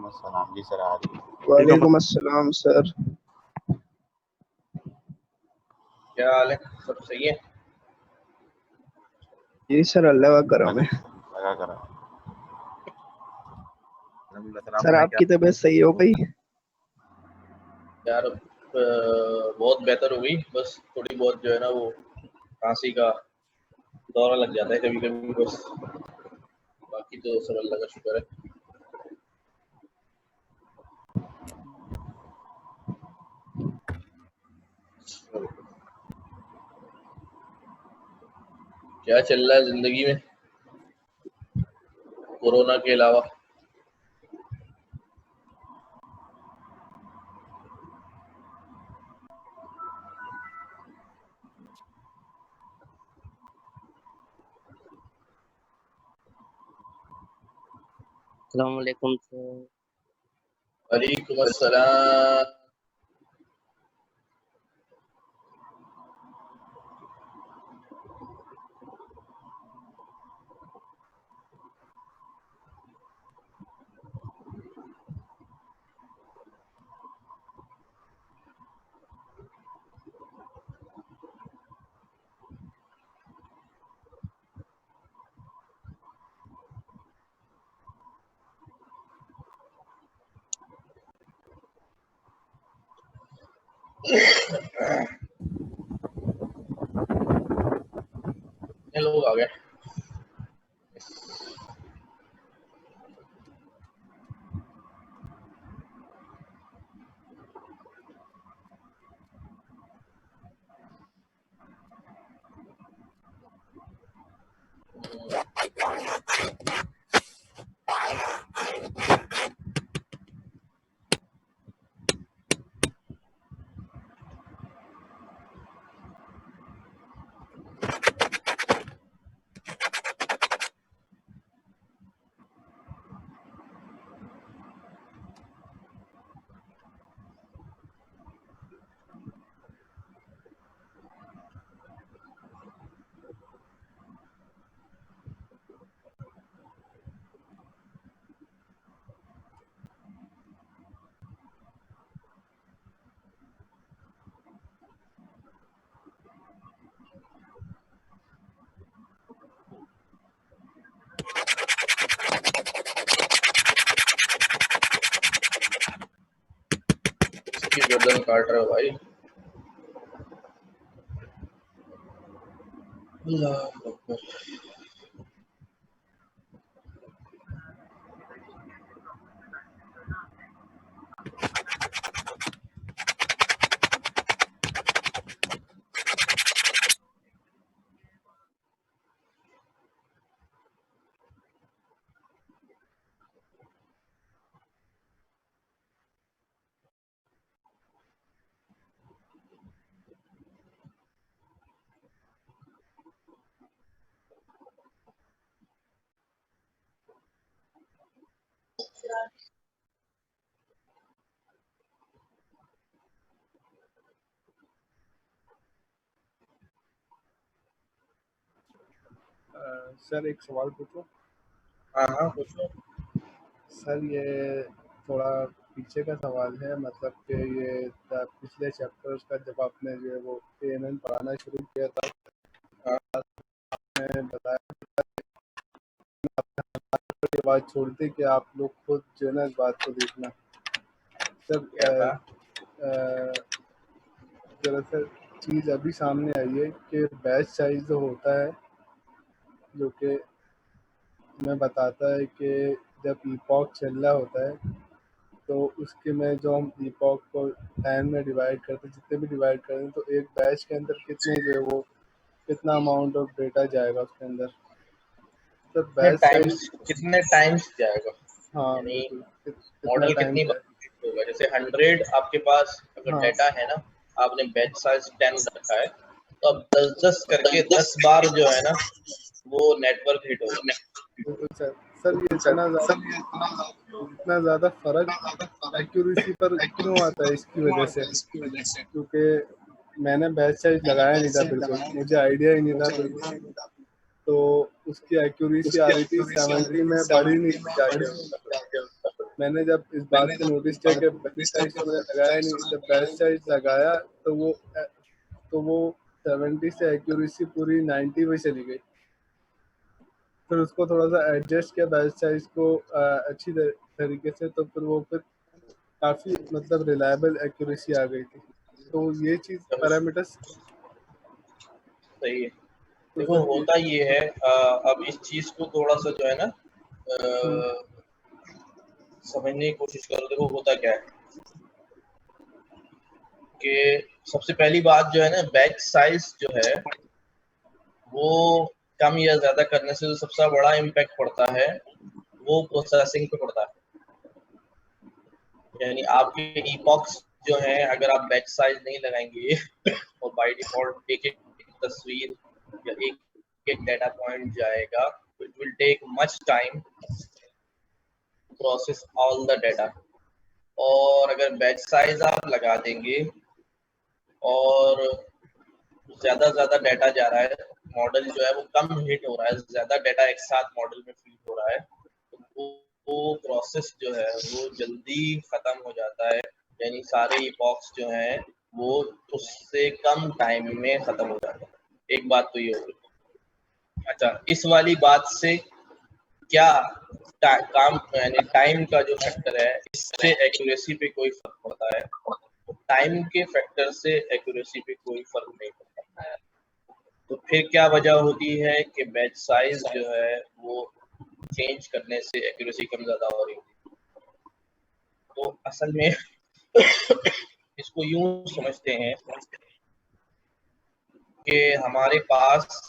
अस्सलाम जी सर, आ रही है। वालेकुम अस्सलाम सर। क्या हाल है? सब सही है? जी सर, अल्लाह का करम है। लगा करा सर आपकी तबीयत सही हो गई? यार बहुत बेहतर हो गई। बस थोड़ी बहुत जो है ना वो खांसी का दौरा लग जाता है कभी कभी बस। बाकी तो सब अल्लाह का शुक्र है। क्या चल रहा है जिंदगी में कोरोना के अलावा? अस्सलाम वालेकुम सर। वालेकुम अस्सलाम। कितने लोग आ गए? इसकी गर्दन काट रहे हो भाई। अल्लाह अकबर। सर एक सवाल पूछो। हाँ हाँ पूछो। सर ये थोड़ा पीछे का सवाल है, मतलब कि ये पिछले चैप्टर्स का जब आपने जो है वो ANN पढ़ाना शुरू किया था, आपने बताया ये बात छोड़ दी कि आप लोग खुद जो है ना इस बात को देखना। क्या था? दरअसल चीज़ अभी सामने आई है कि बैच साइज जो होता है, जो कि हमें बताता है कि जब ईपॉक चल रहा होता है तो उसके में जो हम ईपॉक को 10 में डिवाइड करते हैं, जितने भी डिवाइड करें, तो एक बैच के अंदर कितने जो है वो कितना अमाउंट ऑफ डेटा जाएगा उसके अंदर। तो बैच साइज कितने टाइम्स जाएगा? हाँ यानी कितना मॉडल टाइम कितनी होगा? जैसे 100 आपके पास अगर हाँ। डेटा है ना, आपने बैच साइज 10 रखा है, तो अब 10 करके 10 बार जो है ना वो नेटवर्क हिट होगा। बिल्कुल सर। सर ये इतना ज़्यादा फर्क एक्यूरेसी पर क्यों आता है? इसकी वजह से, क्योंकि मैंने बैच साइज लगाया नहीं था, बिल्कुल मुझे आइडिया ही नहीं था बिल्कुल, तो उसकी एक्यूरेसी आ रही थी 70 में, बढ़ी नहीं थी जाके। मैंने जब इस बात को नोटिस किया कि बैच साइज तो मैंने लगाया नहीं, जब बैच साइज लगाया तो वो 70 से एक्यूरेसी पूरी 90 पे चली गई। फिर उसको थोड़ा सा एडजस्ट किया बैच साइज को अच्छी तरीके से, तो फिर काफ़ी मतलब रिलायबल एक्यूरेसी आ गई थी। तो ये चीज़ पैरामीटर्स सही है। तो देखो सर होता ये है, अब इस चीज को थोड़ा सा जो है ना समझने की कोशिश करो। देखो होता क्या है कि सबसे पहली बात जो है ना, बैच साइज जो है वो कम या ज्यादा करने से जो सबसे बड़ा इम्पैक्ट पड़ता है वो प्रोसेसिंग पे पड़ता है। यानी आपके ईपॉक्स जो है, अगर आप बैच साइज नहीं लगाएंगे और बाय डिफॉल्ट एक एक तस्वीर या एक एक डेटा पॉइंट जाएगा, it will take much time process all the data. और अगर बैच साइज आप लगा देंगे और ज्यादा डेटा जा रहा है, मॉडल जो है वो कम हिट हो रहा है, ज्यादा डेटा एक साथ मॉडल में फीड हो रहा है, तो वो प्रोसेस जो है वो जल्दी खत्म हो जाता है। यानी सारे इपॉक्स जो हैं वो उससे कम टाइम में खत्म हो जाता है। एक बात तो ये होगी। अच्छा, इस वाली बात से क्या काम यानी टाइम का जो फैक्टर है, इससे एक्यूरेसी पे कोई फर्क पड़ता है? तो टाइम के फैक्टर से एक्यूरेसी पे कोई फर्क नहीं पड़ता। तो फिर क्या वजह होती है कि बैच साइज जो है वो चेंज करने से एक्यूरेसी कम ज्यादा हो रही है? तो असल में इसको यूं समझते हैं कि हमारे पास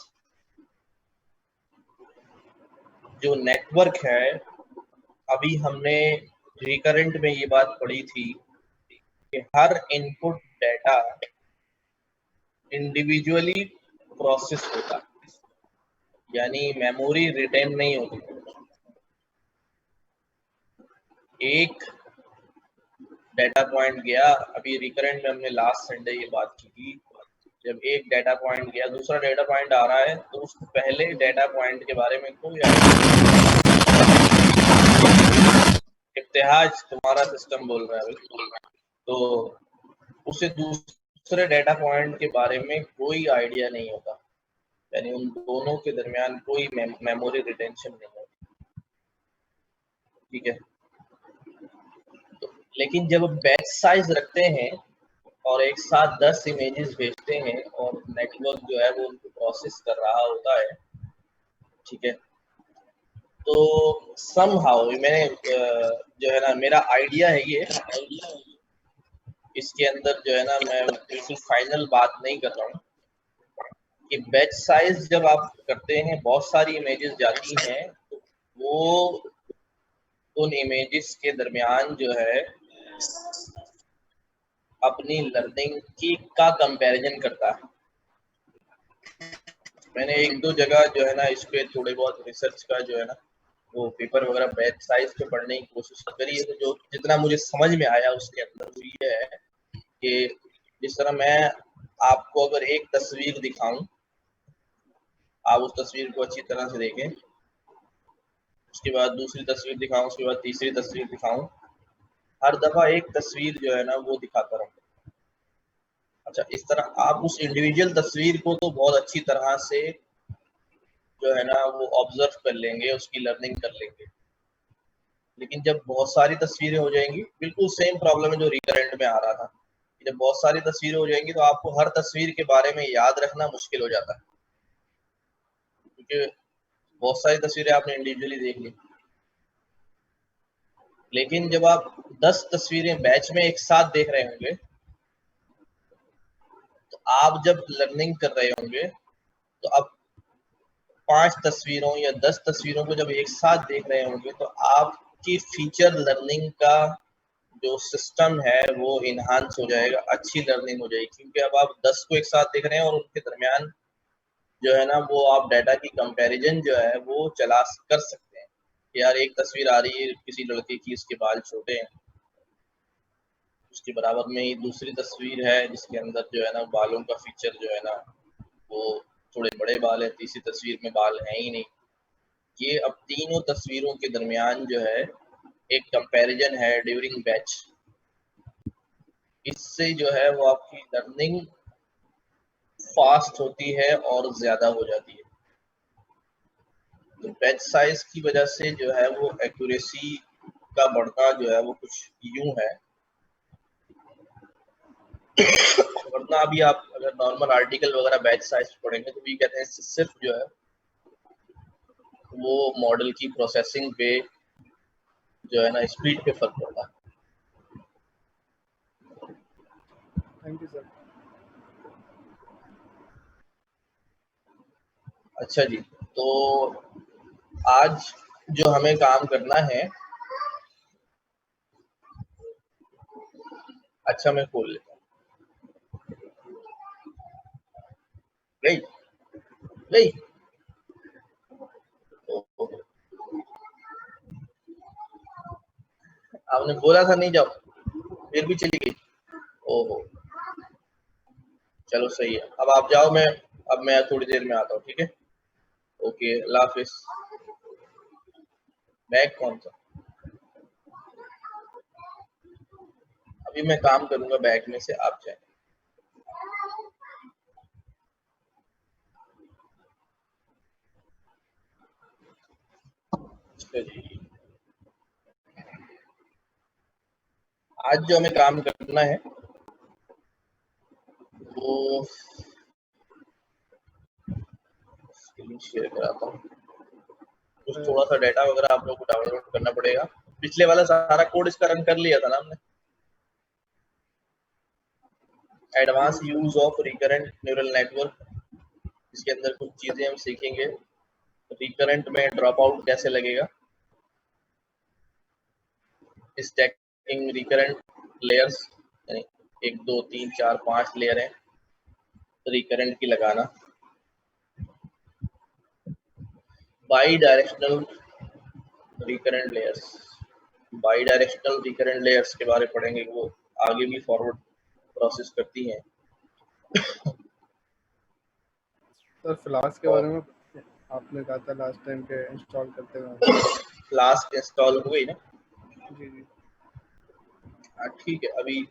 जो नेटवर्क है, अभी हमने रिकरेंट में ये बात पढ़ी थी कि हर इनपुट डेटा इंडिविजुअली प्रोसेस होता है, यानी मेमोरी रिटेन नहीं होती। एक डेटा पॉइंट गया, अभी रिकरेंट में हमने लास्ट संडे ये बात की थी, जब एक डेटा पॉइंट गया, दूसरा डेटा पॉइंट आ रहा है, तो उसको पहले डेटा पॉइंट के बारे में कोई इब्तिहाज तुम्हारा सिस्टम बोल रहा है भाई, तो उसे दूसरे डेटा पॉइंट के बारे में कोई आइडिया नहीं होता। यानी उन दोनों के दरमियान कोई मेमोरी रिटेंशन नहीं होती। ठीक है, तो लेकिन जब बैच साइज रखते हैं और एक साथ 10 इमेजेस भेजते हैं और नेटवर्क जो है वो उनको प्रोसेस कर रहा होता है, ठीक है, तो समहाउ मैंने जो है ना, मेरा आइडिया है ये, इसके अंदर जो है ना मैं बिल्कुल फाइनल बात नहीं कर रहा हूँ कि बैच साइज जब आप करते हैं, बहुत सारी इमेजेस जाती हैं, तो वो उन इमेजेस के दरमियान जो है अपनी लर्निंग की का कंपैरिजन करता है। मैंने एक दो जगह जो है ना इस पे थोड़े बहुत रिसर्च का जो है ना वो पेपर वगैरह बैच साइज पे पढ़ने की कोशिश करी है, तो जो जितना मुझे समझ में आया उसके अंदर वो ये है कि जिस तरह मैं आपको अगर एक तस्वीर दिखाऊं, आप उस तस्वीर को अच्छी तरह से देखें, उसके बाद दूसरी तस्वीर दिखाऊं, उसके बाद तीसरी तस्वीर दिखाऊं, हर दफा एक तस्वीर जो है ना वो दिखाता रहूं। अच्छा, इस तरह आप उस इंडिविजुअल तस्वीर को तो बहुत अच्छी तरह से जो है ना वो ऑब्जर्व कर लेंगे, उसकी लर्निंग कर लेंगे, लेकिन जब बहुत सारी तस्वीरें हो जाएंगी, बिल्कुल सेम प्रॉब्लम है जो रिकरेंट में आ रहा था, जब बहुत सारी तस्वीरें हो जाएंगी तो आपको हर तस्वीर के बारे में याद रखना मुश्किल हो जाता है, क्योंकि बहुत सारी तस्वीरें आपने इंडिविजुअली देख ली। लेकिन जब आप 10 तस्वीरें बैच में एक साथ देख रहे होंगे, तो आप जब लर्निंग कर रहे होंगे, तो अब 5 तस्वीरों या 10 तस्वीरों को जब एक साथ देख रहे होंगे, तो आपकी फीचर लर्निंग का जो सिस्टम है वो इनहांस हो जाएगा, अच्छी लर्निंग हो जाएगी, क्योंकि अब आप 10 को एक साथ देख रहे हैं और उनके दरमियान जो है ना वो आप डाटा की कंपैरिजन जो है वो चला कर सकते हैं। यार एक तस्वीर आ रही है किसी लड़के की, इसके बाल छोटे हैं, उसके बराबर में ही दूसरी तस्वीर है जिसके अंदर जो है ना बालों का फीचर जो है ना वो थोड़े बड़े बाल है, तीसरी तस्वीर में बाल है ही नहीं। ये अब तीनों तस्वीरों के दरमियान जो है एक कंपैरिजन है ड्यूरिंग बैच। इससे जो है वो आपकी लर्निंग फास्ट होती है और ज्यादा हो जाती है। तो बैच साइज की वजह से जो है वो एक्यूरेसी का बढ़ना जो है वो कुछ यूं है। वरना अभी आप अगर नॉर्मल आर्टिकल वगैरह बैच साइज पढ़ेंगे तो भी कहते हैं सिर्फ जो है वो मॉडल की प्रोसेसिंग पे जो है ना स्पीड पे फर्क पड़ता है। Thank you sir. अच्छा जी, तो आज जो हमें काम करना है, अच्छा मैं खोल लेता हूँ। गई गई आपने बोला था नहीं जाओ, फिर भी चली गई। ओहो, चलो सही है, अब आप जाओ, अब मैं थोड़ी देर में आता हूँ, ठीक है? ओके, अल्लाह हाफिज। बैग कौन सा? अभी मैं काम करूंगा बैग में से, आप जाए। आज जो हमें काम करना है वो स्क्रीन शेयर कराता हूँ। कुछ थोड़ा सा डाटा वगैरह आप लोगों को डाउनलोड करना पड़ेगा। पिछले वाला सारा कोड इसका रन कर लिया था ना हमने। Advance use of recurrent neural network, इसके अंदर कुछ चीजें हम सीखेंगे। रिकरेंट में ड्रॉप आउट कैसे लगेगा, स्टैकिंग रिकरेंट लेयर्स, यानी 1 2 3 4 5 लेयर है रिकरेंट की लगाना। By directional recurrent layers, by directional recurrent layers के बारे में पढ़ेंगे, वो आगे भी फॉरवर्ड प्रोसेस करती हैं। सर फ्लास्क के बारे में आपने कहा था लास्ट टाइम के इंस्टॉल करते हुए। फ्लास्क इंस्टॉल हो गई ना? जी जी हाँ ठीक है, अभी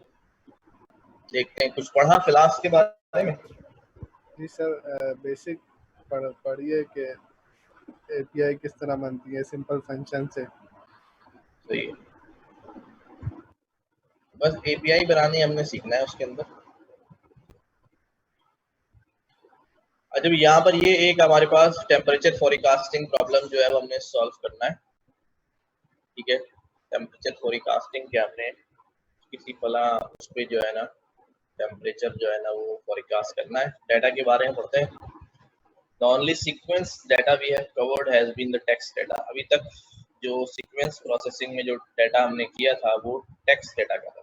देखते हैं। कुछ पढ़ा फ्लास्क के बारे में? जी सर, बेसिक पढ़िए कि एपीआई किस तरह बनती है सिंपल फंक्शन से। सही है, बस एपीआई बनानी हमने सीखना है उसके अंदर। अच्छा, यहाँ पर ये एक हमारे पास टेम्परेचर फॉरकास्टिंग प्रॉब्लम जो है वो हमने सॉल्व करना है, ठीक है? टेम्परेचर फॉरकास्टिंग क्या, हमने किसी फला उस पे जो है ना टेम्परेचर जो है ना वो फॉरकास्ट करना है। डाटा के बारे में पढ़ते हैं। The only sequence data we have covered has been the text data. अभी तक जो सीक्वेंस प्रोसेसिंग में जो डाटा हमने किया था वो टेक्स्ट डाटा का था,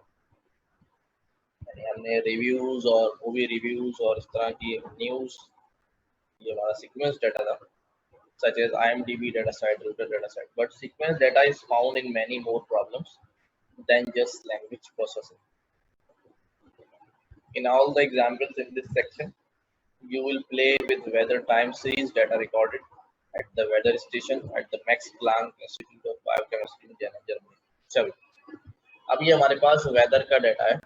यानी हमने रिव्यूज और मूवी रिव्यूज और इस तरह की न्यूज, ये हमारा सीक्वेंस डाटा था, such as IMDb data set, Reuters data set. But sequence data is found in many more problems than just language processing. In all the examples in this section, you will play with weather time series data recorded at the weather station at the Max Planck Institute of Biochemistry in Jena, Germany. चलो, अब ये हमारे पास weather का data है।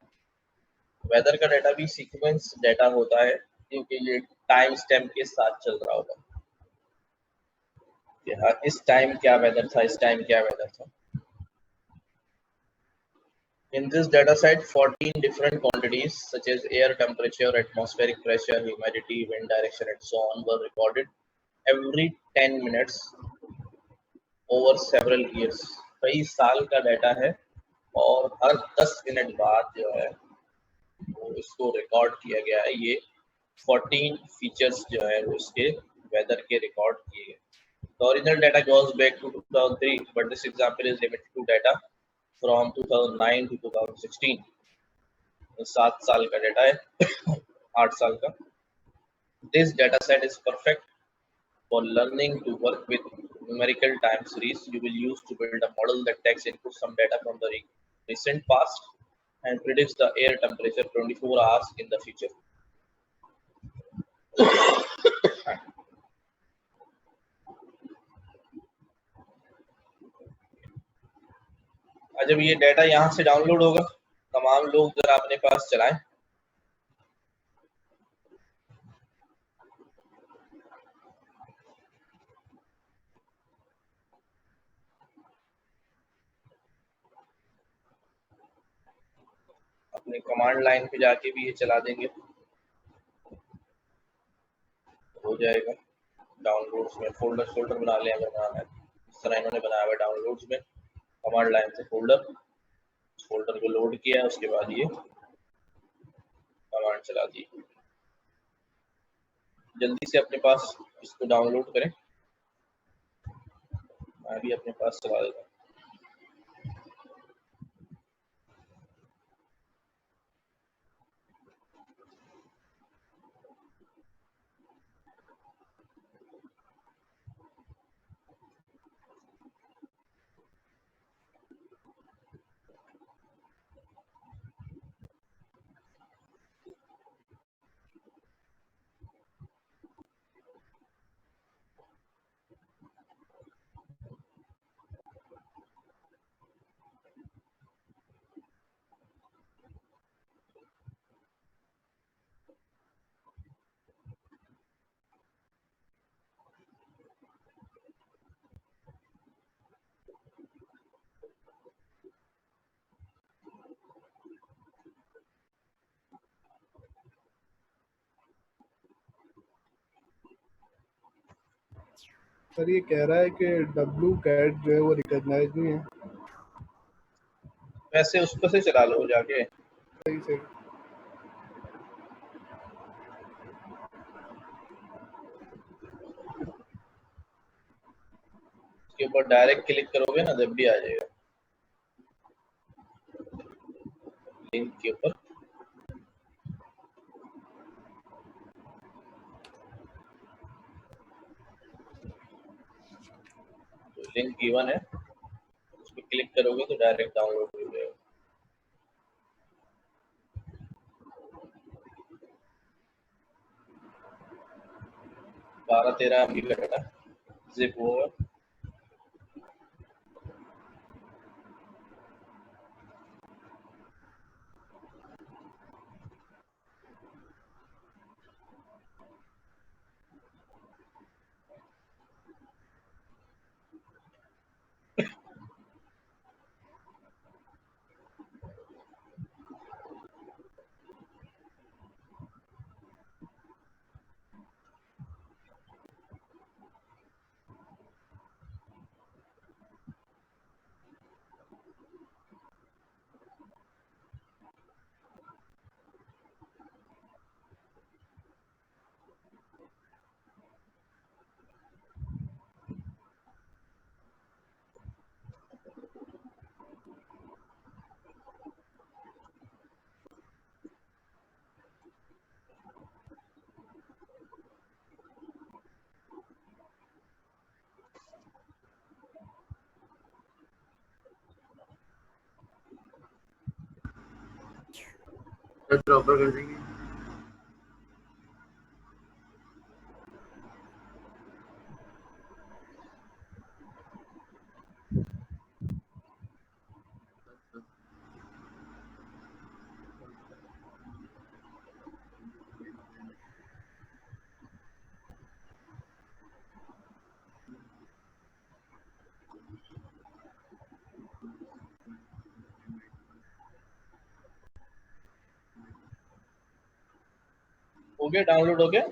Weather का data भी sequence data होता है क्योंकि ये टाइम स्टैम्प के साथ चल रहा होगा। इस टाइम क्या वेदर था, इस टाइम क्या वेदर था। In this data set, 14 different quantities such as air temperature, atmospheric pressure, humidity, wind direction, and so on were recorded every 10 minutes over several years. कई साल का डाटा है और हर 10 मिनट बाद जो है वो इसको रिकॉर्ड किया गया है। ये 14 फीचर्स जो है वो इसके वेदर के रिकॉर्ड किए गए। The original data goes back to 2003, but this example is limited to data from 2009 to 2016. 7 साल का डाटा है, 8 साल का। This data set is perfect for learning to work with numerical time series. You will use to build a model that takes input some data from the recent past and predicts the air temperature 24 hours in the future. जब ये data यहाँ से download होगा, तमाम लोग जरा अपने पास चलाएं। अपने कमांड लाइन पे जाके भी ये चला देंगे, हो जाएगा। डाउनलोड्स में फोल्डर बना लें अगर बनाना है, इस तरह इन्होंने बनाया हुआ है डाउनलोड्स में। कमांड लाइन से फोल्डर को लोड किया, उसके बाद ये कमांड चला दी। जल्दी से अपने पास इसको डाउनलोड करें, मैं भी अपने पास चला देता हूँ। सर ये कह रहा है कि डब्लू कैट जो है वो रिकॉग्नाइज नहीं है। वैसे उस पर से चला लो जाके, सही से। उसके ऊपर डायरेक्ट क्लिक करोगे ना, जब भी आ जाएगा लिंक के ऊपर। तो लिंक गिवन है, उस पर क्लिक करोगे तो डायरेक्ट डाउनलोड हो जाएगा। 12-13 MB का डाटा जिप होगा। ड्रॉपर कर देंगे। हो गया, डाउनलोड हो गया।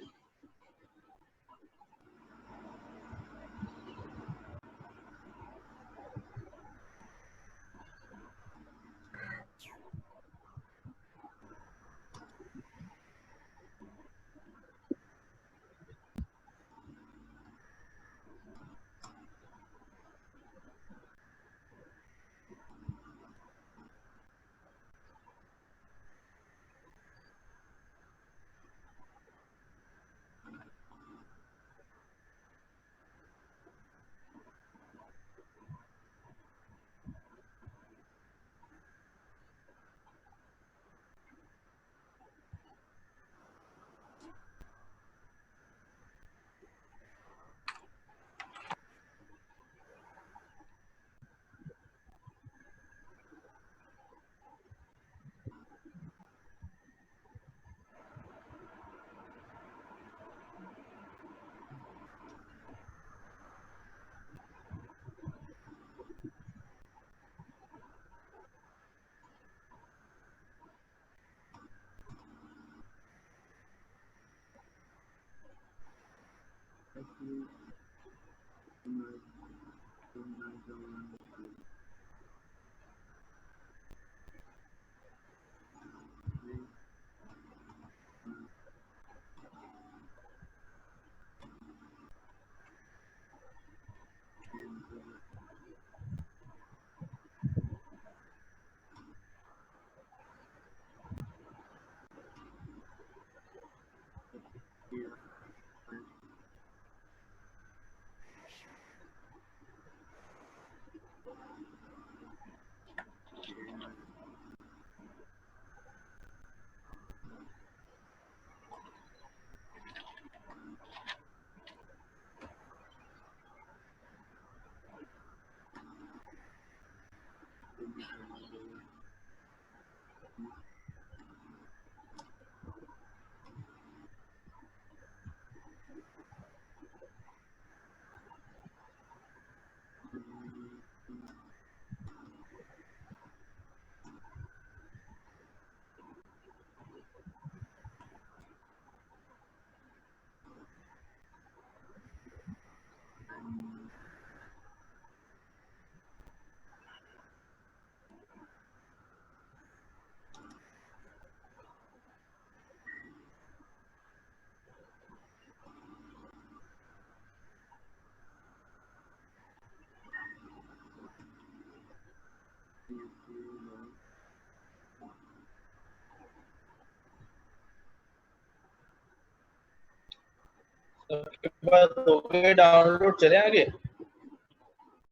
सबके बाद हो गए डाउनलोड, चले आगे।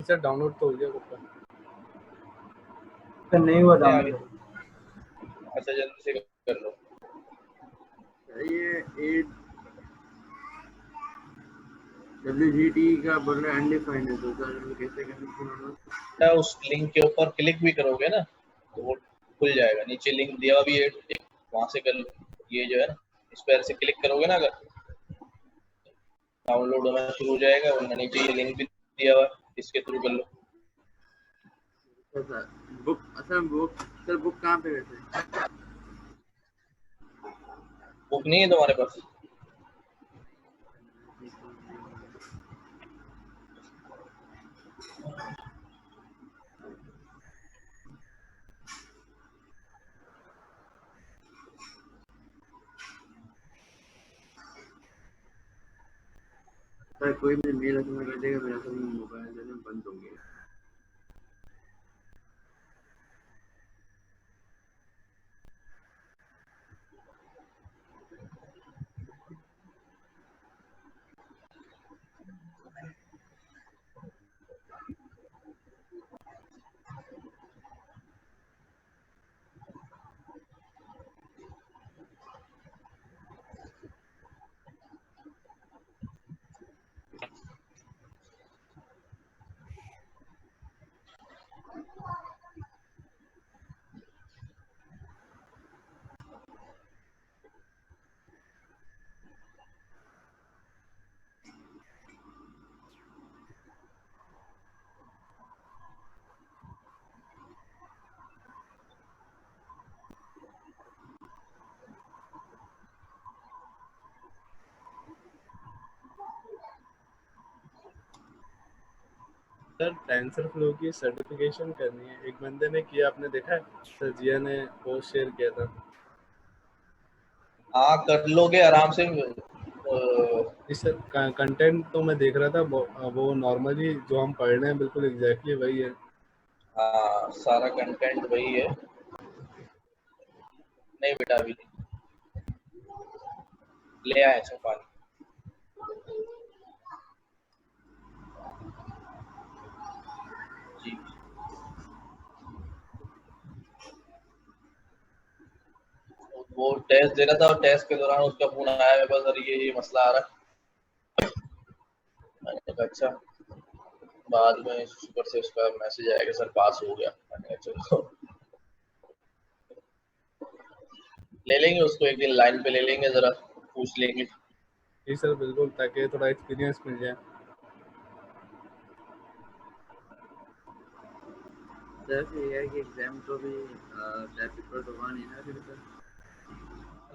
सर डाउनलोड तो हो गया कुत्ता। तो नहीं हुआ चले आगे। डाउनलोड। अच्छा जल्दी से कर लो। ये WGT का बोल रहा है अनडिफाइंड है, तो सर कैसे करें? उस लिंक के ऊपर क्लिक भी करोगे ना तो वो खुल जाएगा। नीचे लिंक दिया भी है, वहां से कर लो। ये जो है ना, इस पर से क्लिक करोगे ना, अगर डाउनलोड होना शुरू हो जाएगा, वरना नीचे ये लिंक भी दिया हुआ है, इसके थ्रू कर लो। सर बुक, अच्छा बुक कहाँ पे वैसे? बुक नहीं है तुम्हारे पास? सर कोई मुझे मेल SMS कर देगा, मेरा तो मोबाइल जो है बंद हो गया। सर टेंसर फ्लो की सर्टिफिकेशन करनी है, एक बंदे ने किया, आपने देखा है? सर जिया ने पोस्ट शेयर किया था। हाँ कर लोगे आराम से। जी सर, कंटेंट तो मैं देख रहा था, वो नॉर्मली जो हम पढ़ रहे हैं बिल्कुल एग्जैक्टली वही है। हाँ सारा कंटेंट वही है। नहीं बेटा अभी नहीं। ले आए सब पानी। जी वो टेस्ट दे रहा था और टेस्ट के दौरान उसका फोन आया मेरे पास, सर ये मसला आ रहा है। मैंने कहा अच्छा, बाद में सुपर से उसका मैसेज आएगा सर पास हो गया। मैंने कहा चलो ले लेंगे उसको, एक दिन लाइन पे ले लेंगे, जरा पूछ लेंगे। जी सर बिल्कुल, ताकि थोड़ा एक्सपीरियंस मिल जाए। सर ये है कि एग्जाम तो भी पेपर तो वहाँ नहीं ना फिर सर।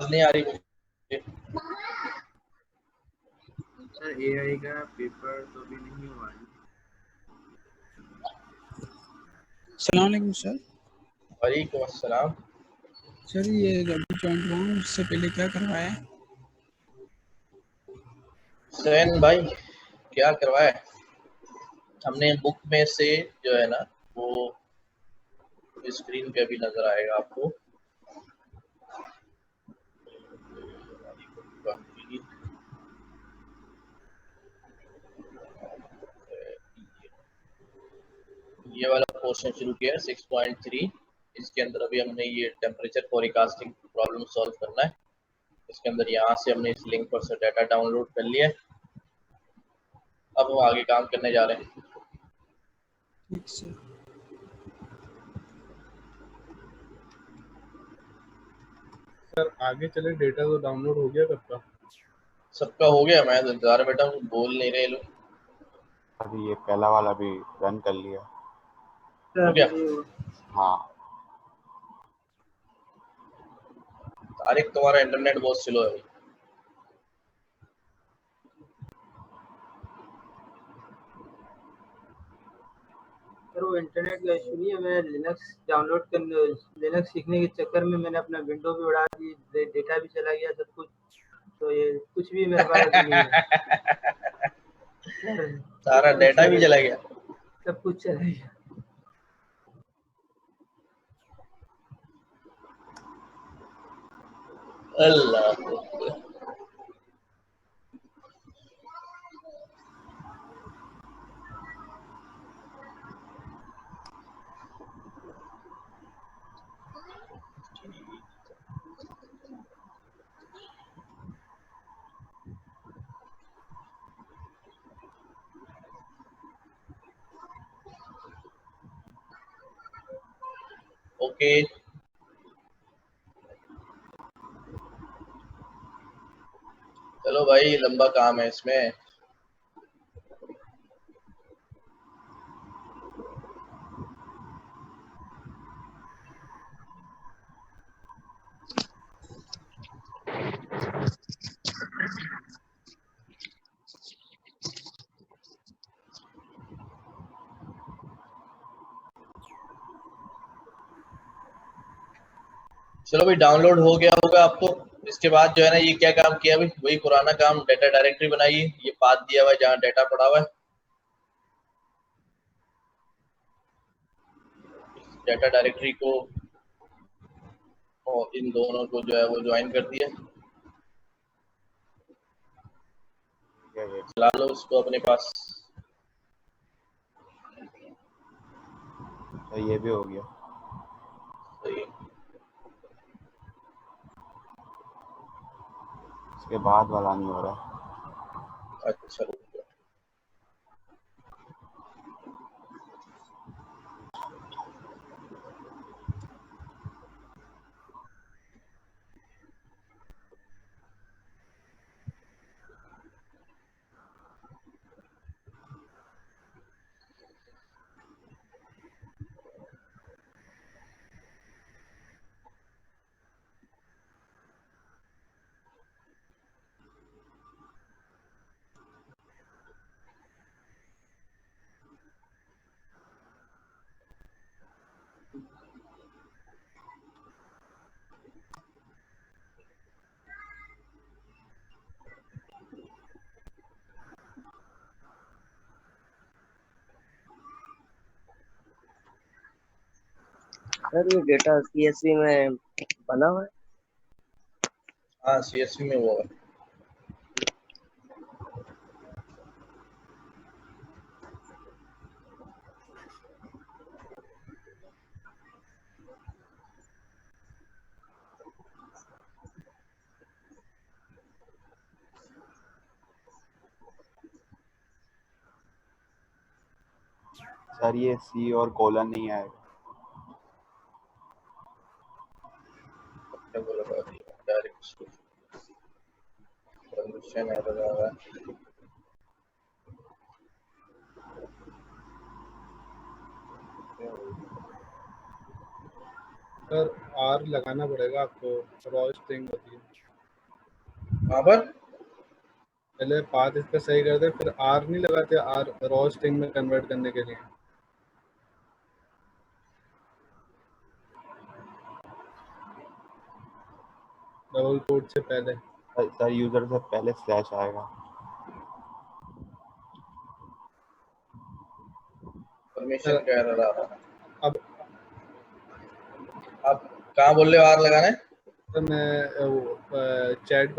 नहीं आ रही मुझे। सर एआई का पेपर तो अभी नहीं हुआ है। सलामकुम सर। वालेकुम अस्सलाम। सर ये अभी ज्वाइन हुआ हूँ, उससे पहले क्या करवाया है? हुसैन भाई क्या करवाया है? हमने बुक में से जो है ना वो स्क्रीन पे भी नजर आएगा आपको। ये वाला पोर्शन शुरू किया है 6.3। इसके अंदर अभी हमने ये टेम्परेचर फोरकास्टिंग प्रॉब्लम सॉल्व करना है। इसके अंदर यहाँ से हमने इस लिंक पर से डाटा डाउनलोड कर लिया है। अब हम आगे काम करने जा रहे हैं। ठीक सर। सर आगे चले, डेटा तो डाउनलोड हो गया कब का? सबका हो गया, मैं तो इंतजार में बैठा हूँ, बोल नहीं रहे लोग। अभी ये पहला वाला भी रन कर लिया। हो गया? हाँ तारिक तुम्हारा इंटरनेट बहुत स्लो है। सर वो इंटरनेट का इशू नहीं है, मैं लिनक्स डाउनलोड करने, लिनक्स सीखने के चक्कर में मैंने अपना विंडो भी उड़ा दी, डेटा भी चला गया सब कुछ, तो ये कुछ भी मेरे पास नहीं है सर, सारा डेटा भी चला गया। सब कुछ चला गया। अल्लाह ओके। चलो भाई, लंबा काम है इसमें। चलो भाई, डाउनलोड हो गया होगा आपको। इसके बाद जो है ना, ये क्या काम किया भाई? वही पुराना काम, डाटा डायरेक्टरी बनाई है। ये पाथ दिया हुआ है जहाँ डाटा पड़ा हुआ है। डाटा डायरेक्टरी को और इन दोनों को जो है वो ज्वाइन कर दिया। ये चला लो उसको अपने पास। तो ये भी हो गया। सही है। इसके बाद वाला नहीं हो रहा। अच्छा रुक जाओ। सर ये डेटा सीएसवी में बना हुआ है? हाँ, सीएसवी में वो है। सर ये सी और कोलन नहीं आएगा। डायरेक्ट परमिशन एरर आ रहा है। सर आर लगाना पड़ेगा आपको, रॉ स्ट्रिंग होती है। वहाँ पर पहले पाथ इसका सही करते, फिर आर नहीं लगाते, आर रॉ स्ट्रिंग में कन्वर्ट करने के लिए। डबल कोट से पहले। सर यूजर से पहले स्लैश आएगा। परमिशन कह रहा था। अब आप कहाँ बोल रहे हो आर लगाना है? तो मैं चैट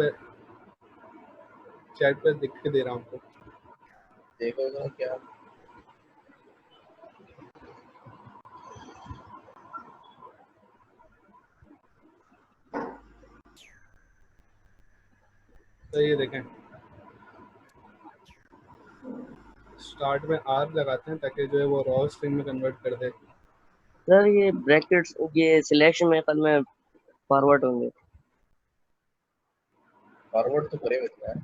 पे लिख के दे रहा हूँ आपको। देखो तो क्या तो ये देखें, स्टार्ट में आर लगाते हैं ताकि जो है वो रॉ स्ट्रिंग में कन्वर्ट कर दे। सर ये ब्रैकेट्स ये सिलेक्शन में कल में फॉरवर्ड होंगे, फॉरवर्ड तो करे हुए हैं।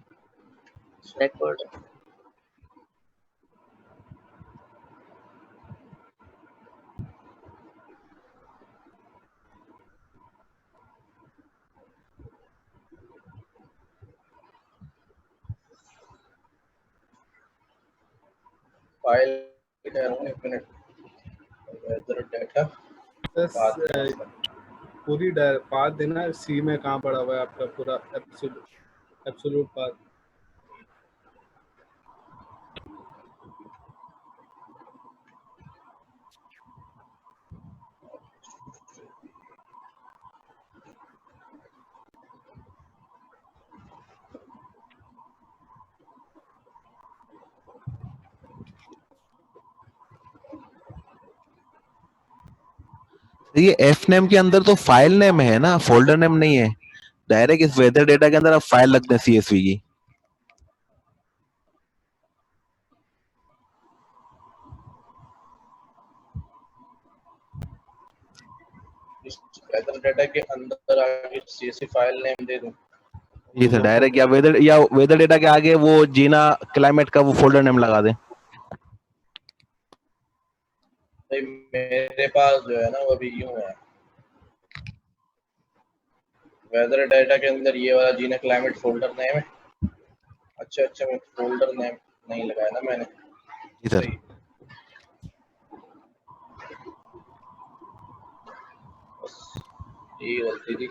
बैकवर्ड। फाइल एक मिनट, वेदर डेटा पूरी पाथ देना, सी में कहाँ पड़ा हुआ है आपका पूरा एब्सोल्यूट पाथ। ये एफ नेम के अंदर तो फाइल नेम है ना, फोल्डर नेम नहीं है। डायरेक्ट इस वेदर डेटा के अंदर आप फाइल लगते हैं सीएसवी की। वेदर डेटा के अंदर आगे सीएसवी फाइल नेम दे दूं? जी सर, डायरेक्ट या वेदर डेटा के आगे वो जीना क्लाइमेट का वो फोल्डर नेम लगा दें। भाई मेरे पास जो है ना वो अभी यूं है, वेदर डेटा के अंदर ये वाला जीना क्लाइमेट फोल्डर नेम है। अच्छा मैं फोल्डर नेम नहीं लगाया ना मैंने। जी सर। ये गलती थी।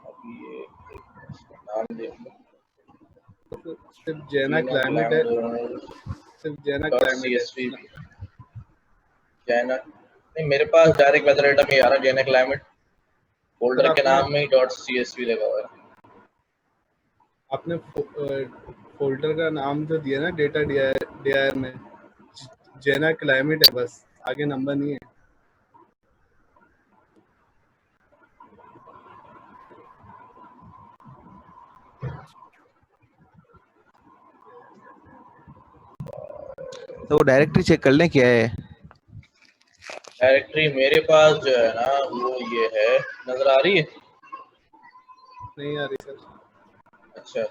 अभी ये नाम दे सिर्फ जेना क्लाइमेट है, सिर्फ जेना क्लाइमेट CSV जेना नहीं, मेरे पास डायरेक्ट वेदर डेटा में आ रहा जेना क्लाइमेट फोल्डर के नाम में ही .csv लगा हुआ है। आपने फोल्डर का नाम जो दिया ना डेटा dir में, जेना क्लाइमेट है बस, आगे नंबर नहीं है। तो वो डायरेक्टरी चेक कर लें क्या है। डायरेक्टरी मेरे पास जो है ना वो ये है, नजर आ रही है? नहीं आ रही सर। अच्छा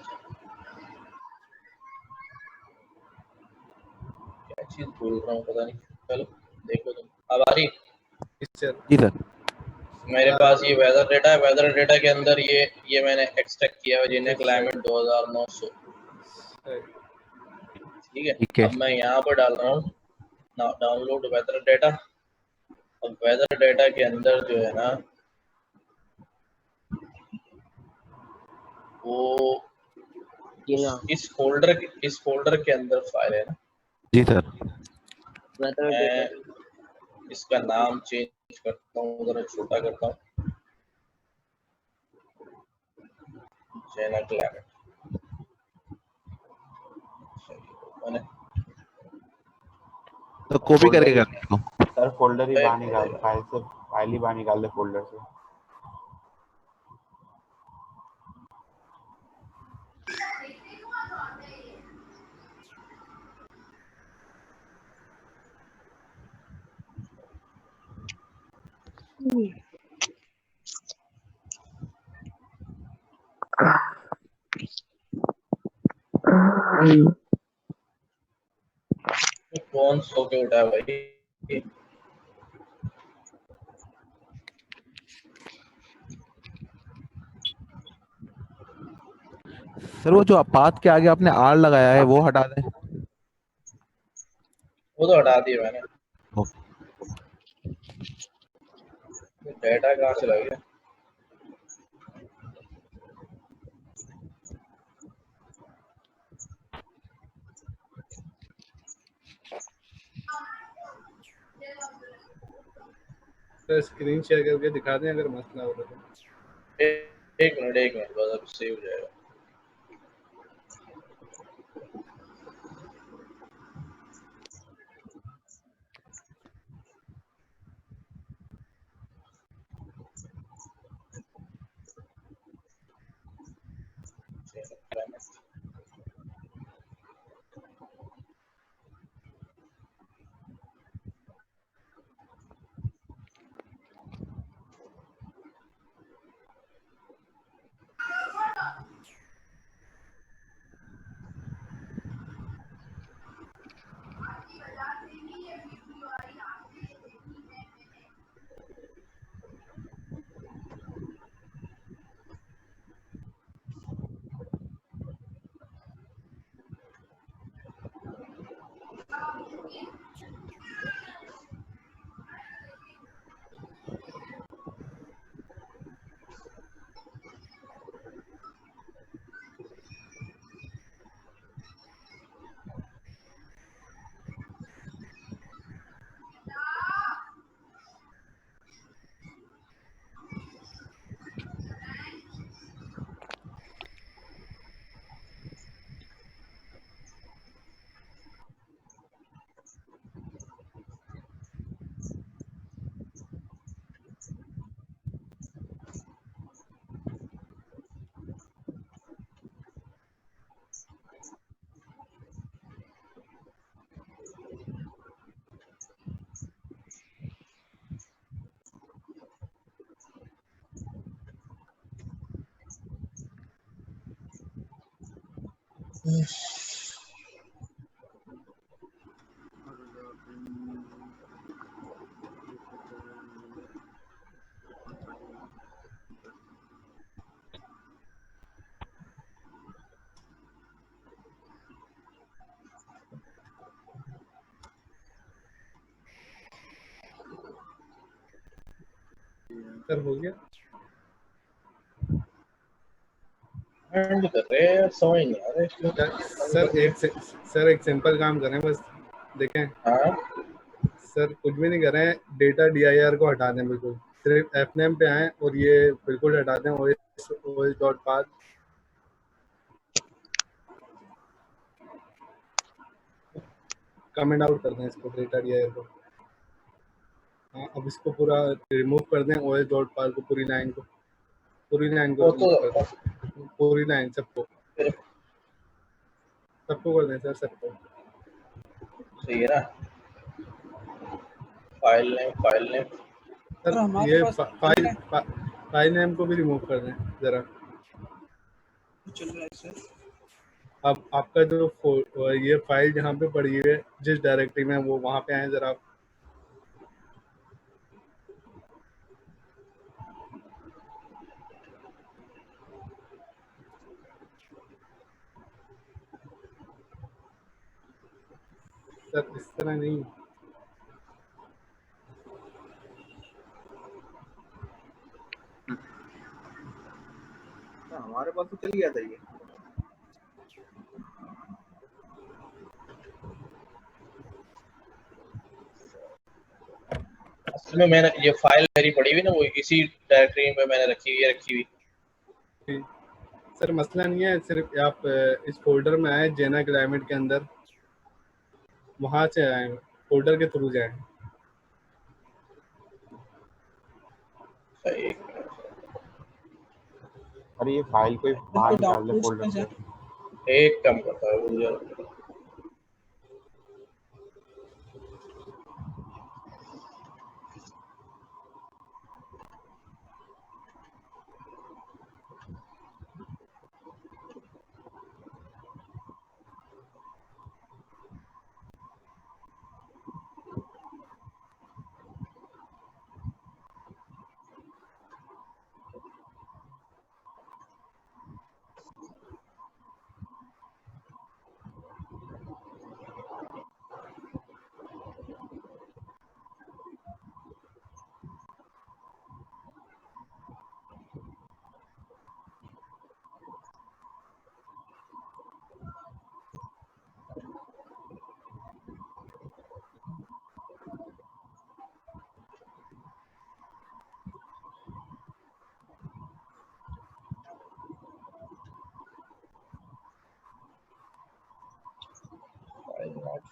क्या चीज बोल रहा हूँ पता नहीं, चलो देखो तुम। अब आ रही? जी सर। मेरे पास ये वेदर डेटा है, वेदर डेटा के अंदर ये मैंने एक्सट्रैक्ट किया है जिन्हें क्लाइमेट 2900। ठीक है, अब मैं यहाँ पर डाल रहा हूँ डाउनलोड वेदर डेटा। अब वेदर डेटा के अंदर जो है ना वो इस फोल्डर के अंदर फाइल है ना। जी सर। मैं इसका नाम चेंज करता हूँ, जरा छोटा करता हूँ, जेना क्लाइमेट। तो कॉपी करके कर सर फोल्डर ही बाहर निकाल, फाइल ही बाहर निकाल दे फोल्डर से। कौन सो के उठा है भाई? सर वो जो पाथ के आगे आपने आर लगाया है वो हटा दें। वो तो हटा दिया मैंने। ओके। डेटा कहाँ चला गया? सर स्क्रीन शेयर करके दिखा दें अगर मसला हो तो। एक मिनट बस अब सेव हो जाएगा। सर हो गया। एंड कर रहे हैं, समझ नहीं आ रहा है इसमें। सर एक सिंपल काम करें बस, देखें। हाँ सर कुछ भी नहीं कर रहे हैं, डेटा DIR को हटा दें बिल्कुल, सिर्फ fname पे आए और ये बिल्कुल हटा दें os.path। कमेंट आउट कर दें इसको, डेटा DIR को। हाँ अब इसको पूरा रिमूव कर दें, os.path को, पूरी लाइन को वो रिमूव तो कर दें, पूरी लाइन सबको कर दें सर, सबको। सही है ना? फाइल नेम सर सर हमारे ये पास फाइल नेम को भी रिमूव कर दें जरा। चल रहा है सर। अब आपका जो ये फाइल जहाँ पे पड़ी है, जिस डायरेक्टरी में, वो वहाँ पे आए जरा आप। सर इस तरह नहीं। हमारे पास तो चल गया था ये। असल में मैंने ये फाइल मेरी पड़ी हुई ना, वो इसी डायरेक्टरी में मैंने रखी हुई। सर मसला नहीं है, सिर्फ आप इस फोल्डर में आए, जेना क्लाइमेट के अंदर, वहाँ से आए, फोल्डर के थ्रू जाए। सही। अरे ये फाइल कोई बाहर तो निकाल दे डाउनलोड्स फोल्डर में से। जा। एक कम करता है वो।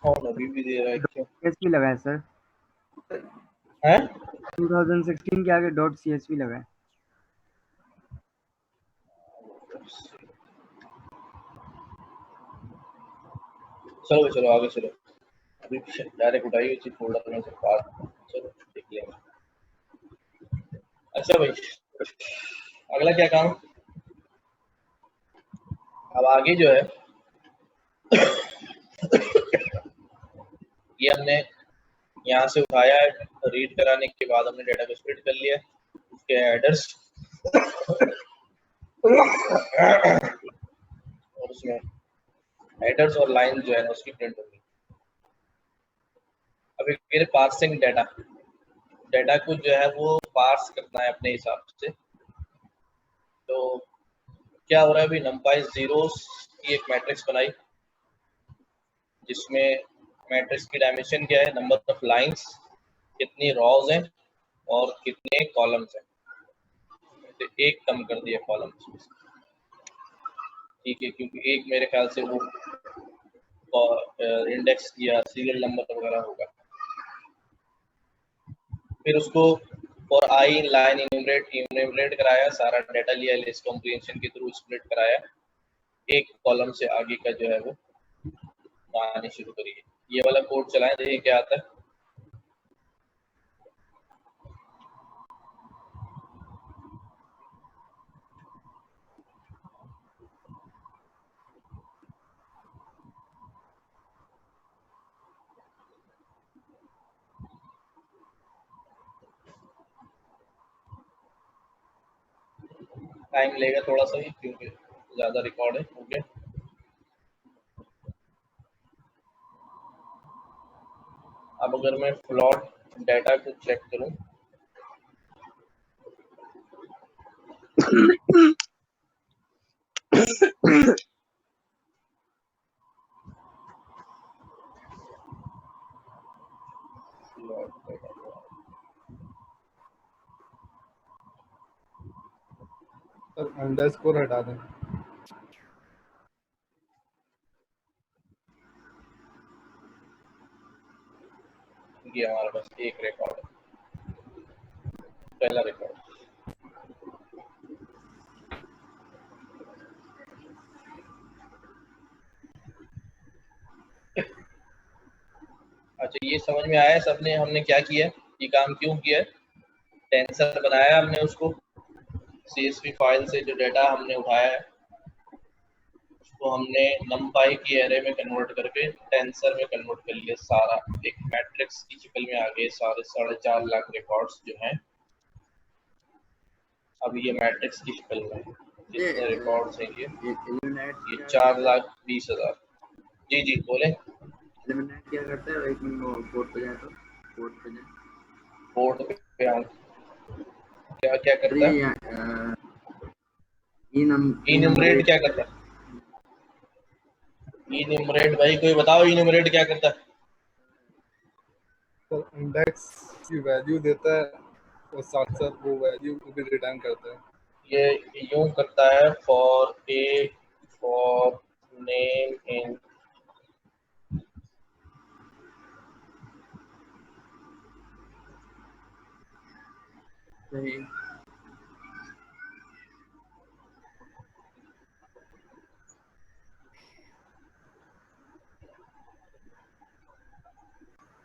कौन अभी भी दे रहा है क्यों? CSV लगा है सर, है 2016 के आगे .CSV लगा है। चलो चलो आगे चलो, अभी डायरेक्ट उठाइए उसी फोल्डर में से बात, चलो देख लेंगे। अच्छा भाई, अगला क्या काम? अब आगे जो है ये हमने यहाँ से उठाया है, रीड कराने के बाद हमने डेटा को स्प्लिट कर लिया, उसके हेडर्स और उसमें हेडर्स और लाइन जो है ना उसकी प्रिंट होगी। अभी मेरे पार्सिंग डेटा को जो है वो पार्स करना है अपने हिसाब से। तो क्या हो रहा है, अभी numpy zeros की एक मैट्रिक्स बनाई जिसमें मैट्रिक्स की डायमेंशन क्या है, नंबर ऑफ लाइंस, कितनी रॉज हैं और कितने कॉलम्स हैं। तो एक कम कर दिया कॉलम्स, ठीक है, क्योंकि एक मेरे ख्याल से वो इंडेक्स या सीरियल नंबर वगैरह होगा। फिर उसको फॉर आई लाइन इन्यूमरेट कराया, सारा डाटा लिया, लिस्ट कॉम्प्रिहेंशन के थ्रू स्प्लिट कराया, एक कॉलम से आगे का जो है वो आने शुरू करिए। ये वाला कोड चलाएं, देखिए क्या आता है। टाइम लेगा थोड़ा सा ही क्योंकि ज़्यादा रिकॉर्ड है। ओके, अब अगर मैं फ्लॉट डाटा को चेक करूं, सर अंडरस्कोर हटा दें। ये हमारे पास एक रिकॉर्ड है, पहला रिकॉर्ड। अच्छा, ये समझ में आया सबने, हमने क्या किया, ये काम क्यों किया है। टेंसर बनाया हमने, उसको CSV फाइल से जो डाटा हमने उठाया है उसको हमने numpy की एरे में कन्वर्ट करके टेंसर में कन्वर्ट कर लिया, सारा एक मैट्रिक्स की शक्ल में आ गए सारे 4.5 लाख रिकॉर्ड्स जो हैं अब ये मैट्रिक्स की शक्ल में है। जितने रिकॉर्ड्स हैं ये 4,20,000। जी जी बोले। एलिमिनेट क्या करता है, एक मिनट कोड पे जाए तो कोड पे जाए, बोर्ड पे आऊं, क्या क्या करता है, इन्यूमरेट क्या करता है, इन्यूमरेट भाई कोई बताओ, इन्यूमरेट क्या करता है। तो इंडेक्स की वैल्यू देता है और साथ साथ वो वैल्यू को भी रिटर्न करता है। ये यूं करता है, फॉर नेम इन सही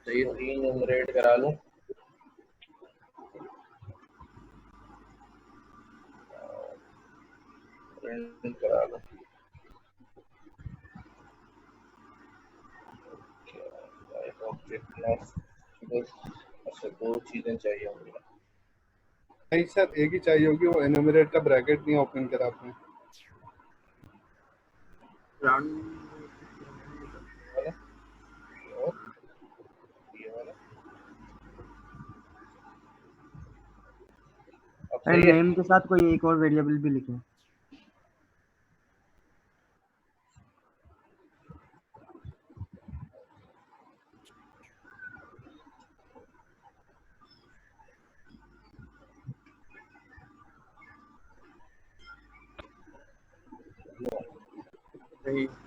सही इन्यूमरेट करा लूं, प्रिंट करा लूं। अच्छा, दो चीजें चाहिए होंगी। नहीं सर, एक ही चाहिए होगी, वो एनुमरेट का ब्रैकेट नहीं ओपन करा आपने। नेम के साथ कोई एक और वेरिएबल भी लिखें।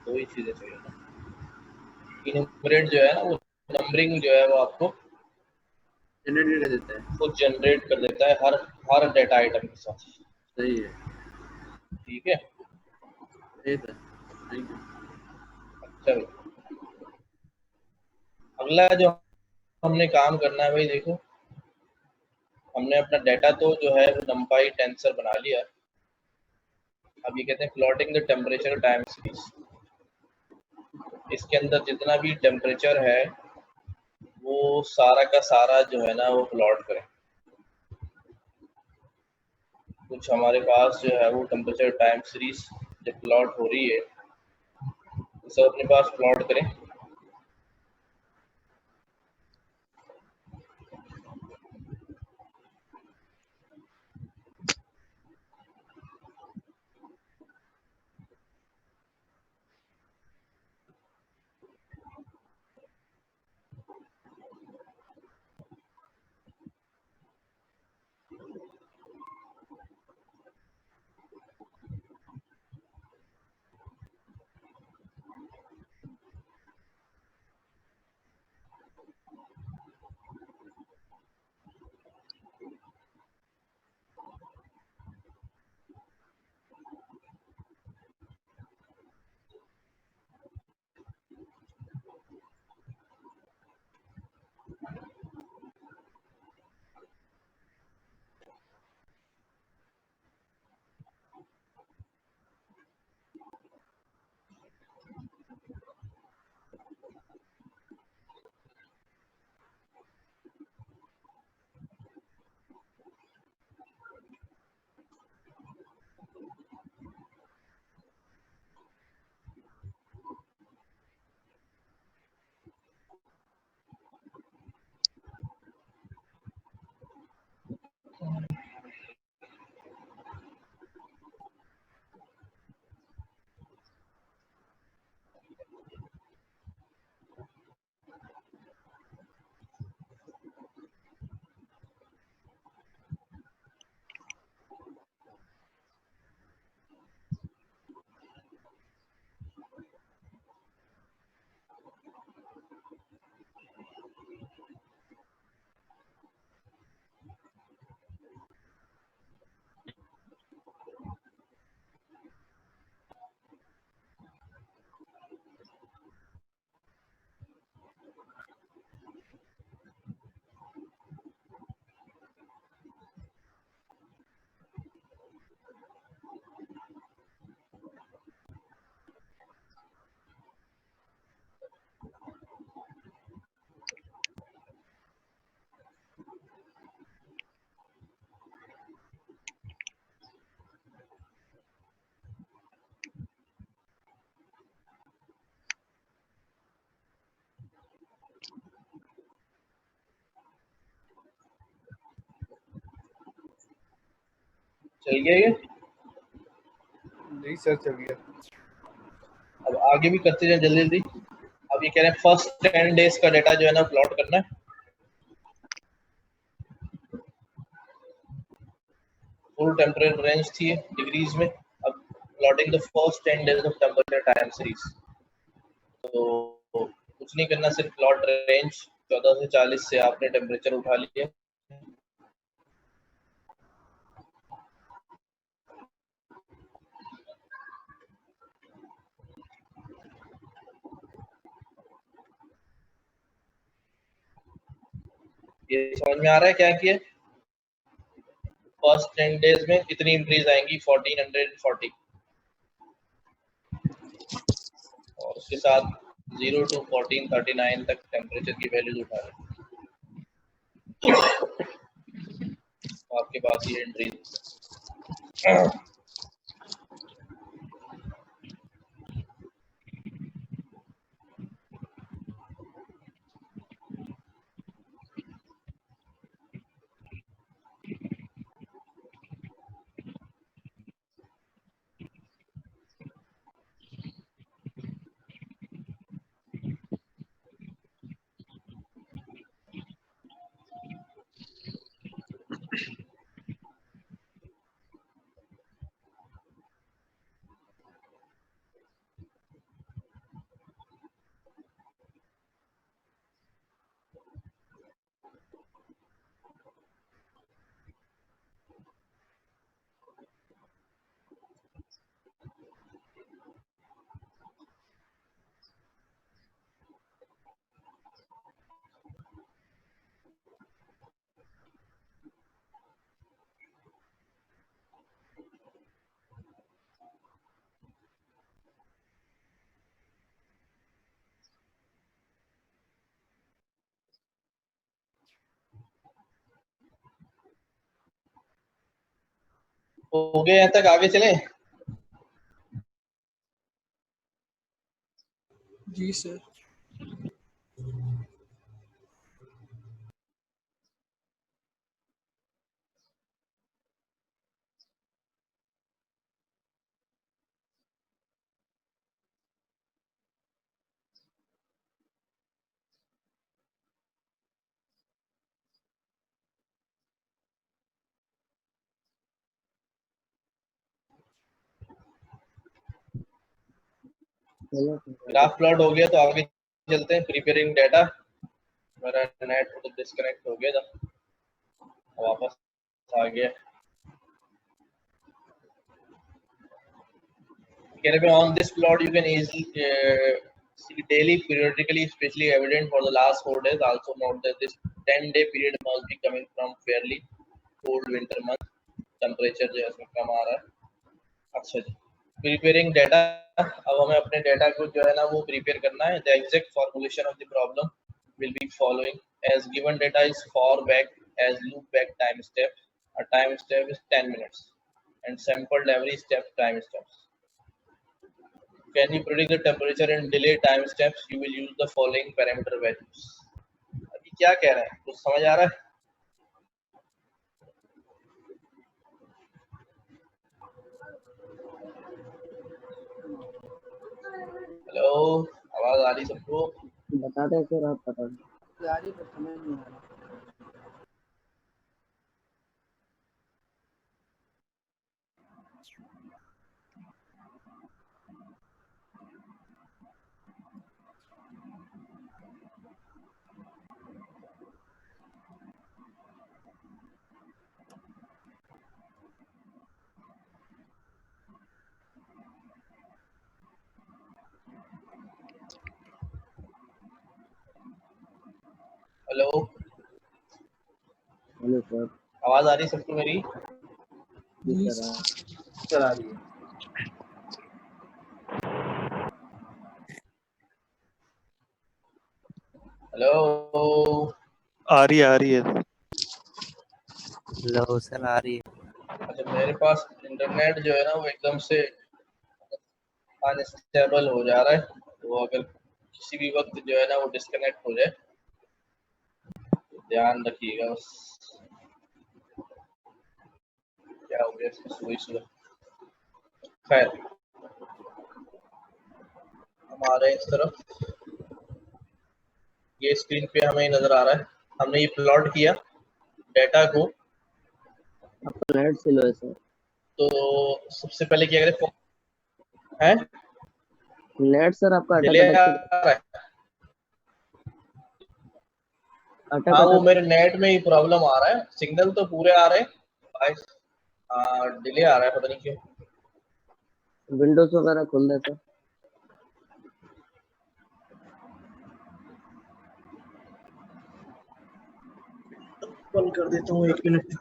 दो ही चीजें चाहिए ना। इन्यूमरेट जो है ना, वो नंबरिंग जो है वो आपको जनरेट कर देता है। खुद जनरेट कर देता है हर डेटा आइटम के साथ। सही है, ठीक है, सही सर, थैंक यू। अच्छा भाई, अगला जो हमने काम करना है भाई, देखो हमने अपना डेटा तो जो है वो numpy टेंसर बना लिया। अब ये कहते हैं plotting the temperature time series. इसके अंदर जितना भी टेम्परेचर है वो सारा का सारा जो है ना वो प्लॉट करें। कुछ हमारे पास जो है वो टेम्परेचर टाइम सीरीज जब प्लॉट हो रही है तो सब अपने पास प्लॉट करें। चल गया ये? नहीं सर, चल गया। अब आगे भी करते जाए जल्दी जल्दी। अब ये कह रहे हैं फर्स्ट 10 डेज का डेटा जो है ना प्लॉट करना है। फुल टेम्परेचर रेंज थी डिग्रीज में, अब plotting the first 10 days of temperature time series. तो कुछ नहीं करना, सिर्फ प्लॉट रेंज 14 से 40 से आपने टेम्परेचर उठा लिया। ये समझ में आ रहा है क्या किया? फर्स्ट 10 डेज में कितनी इंक्रीज आएंगी? 1440, और उसके साथ 0 to 1439 तक टेम्परेचर की वैल्यूज उठा रहे हैं। तो आपके पास ये एंट्री हो गए यहाँ तक, आगे चलें? जी सर। ग्राफ प्लॉट हो गया तो आगे चलते हैं। Preparing data. मेरा नेट तो डिस्कनेक्ट हो गया था, वापस आ गया। On this plot, you can easily see daily, periodically, especially evident for the last 4 days. Also note that this 10-day period must be coming from fairly cold winter month. Temperature जो है इसमें कम आ रहा है। अच्छा जी, प्रिपेयरिंग डाटा। अब हमें अपने data को जो है ना वो प्रिपेयर करना है। The exact formulation of the problem will be following as given data is for back as loop back time step. A time step is 10 minutes and sampled every step time steps. Can you predict the temperature and delay time steps? You will use the following parameter values. अभी क्या कह रहे हैं, कुछ समझ आ रहा है? Hello, आवाज आ रही सबको? बता दें सर, आप बता दें। गाड़ी पर समझ नहीं आ रहा। Hello, hello sir. आवाज आ रही सबको मेरी? जी जी सर। सर। चल आ रही है। हेलो, आ रही है। हेलो सर, आ रही है। अच्छा, मेरे पास इंटरनेट जो है ना वो एकदम से अनस्टेबल हो जा रहा है, तो अगर किसी भी वक्त जो है ना वो डिस्कनेक्ट हो जाए तो ध्यान रखिएगा बस। क्या हो गया इसमें सुबह? खैर, हमारे इस तरफ ये स्क्रीन पे हमें नजर आ रहा है। हमने ये प्लॉट किया डाटा को, आपका नेट स्लो है सर। तो सबसे पहले क्या करें? है नेट सर आपका डिले आ रहा है। हाँ, वो मेरे नेट में ही प्रॉब्लम आ रहा है। सिग्नल तो पूरे आ रहे हैं, डिले आ रहा है, पता नहीं क्यों। विंडोज वगैरह खोल दे सर। बंद कर देता हूँ, 1 मिनट।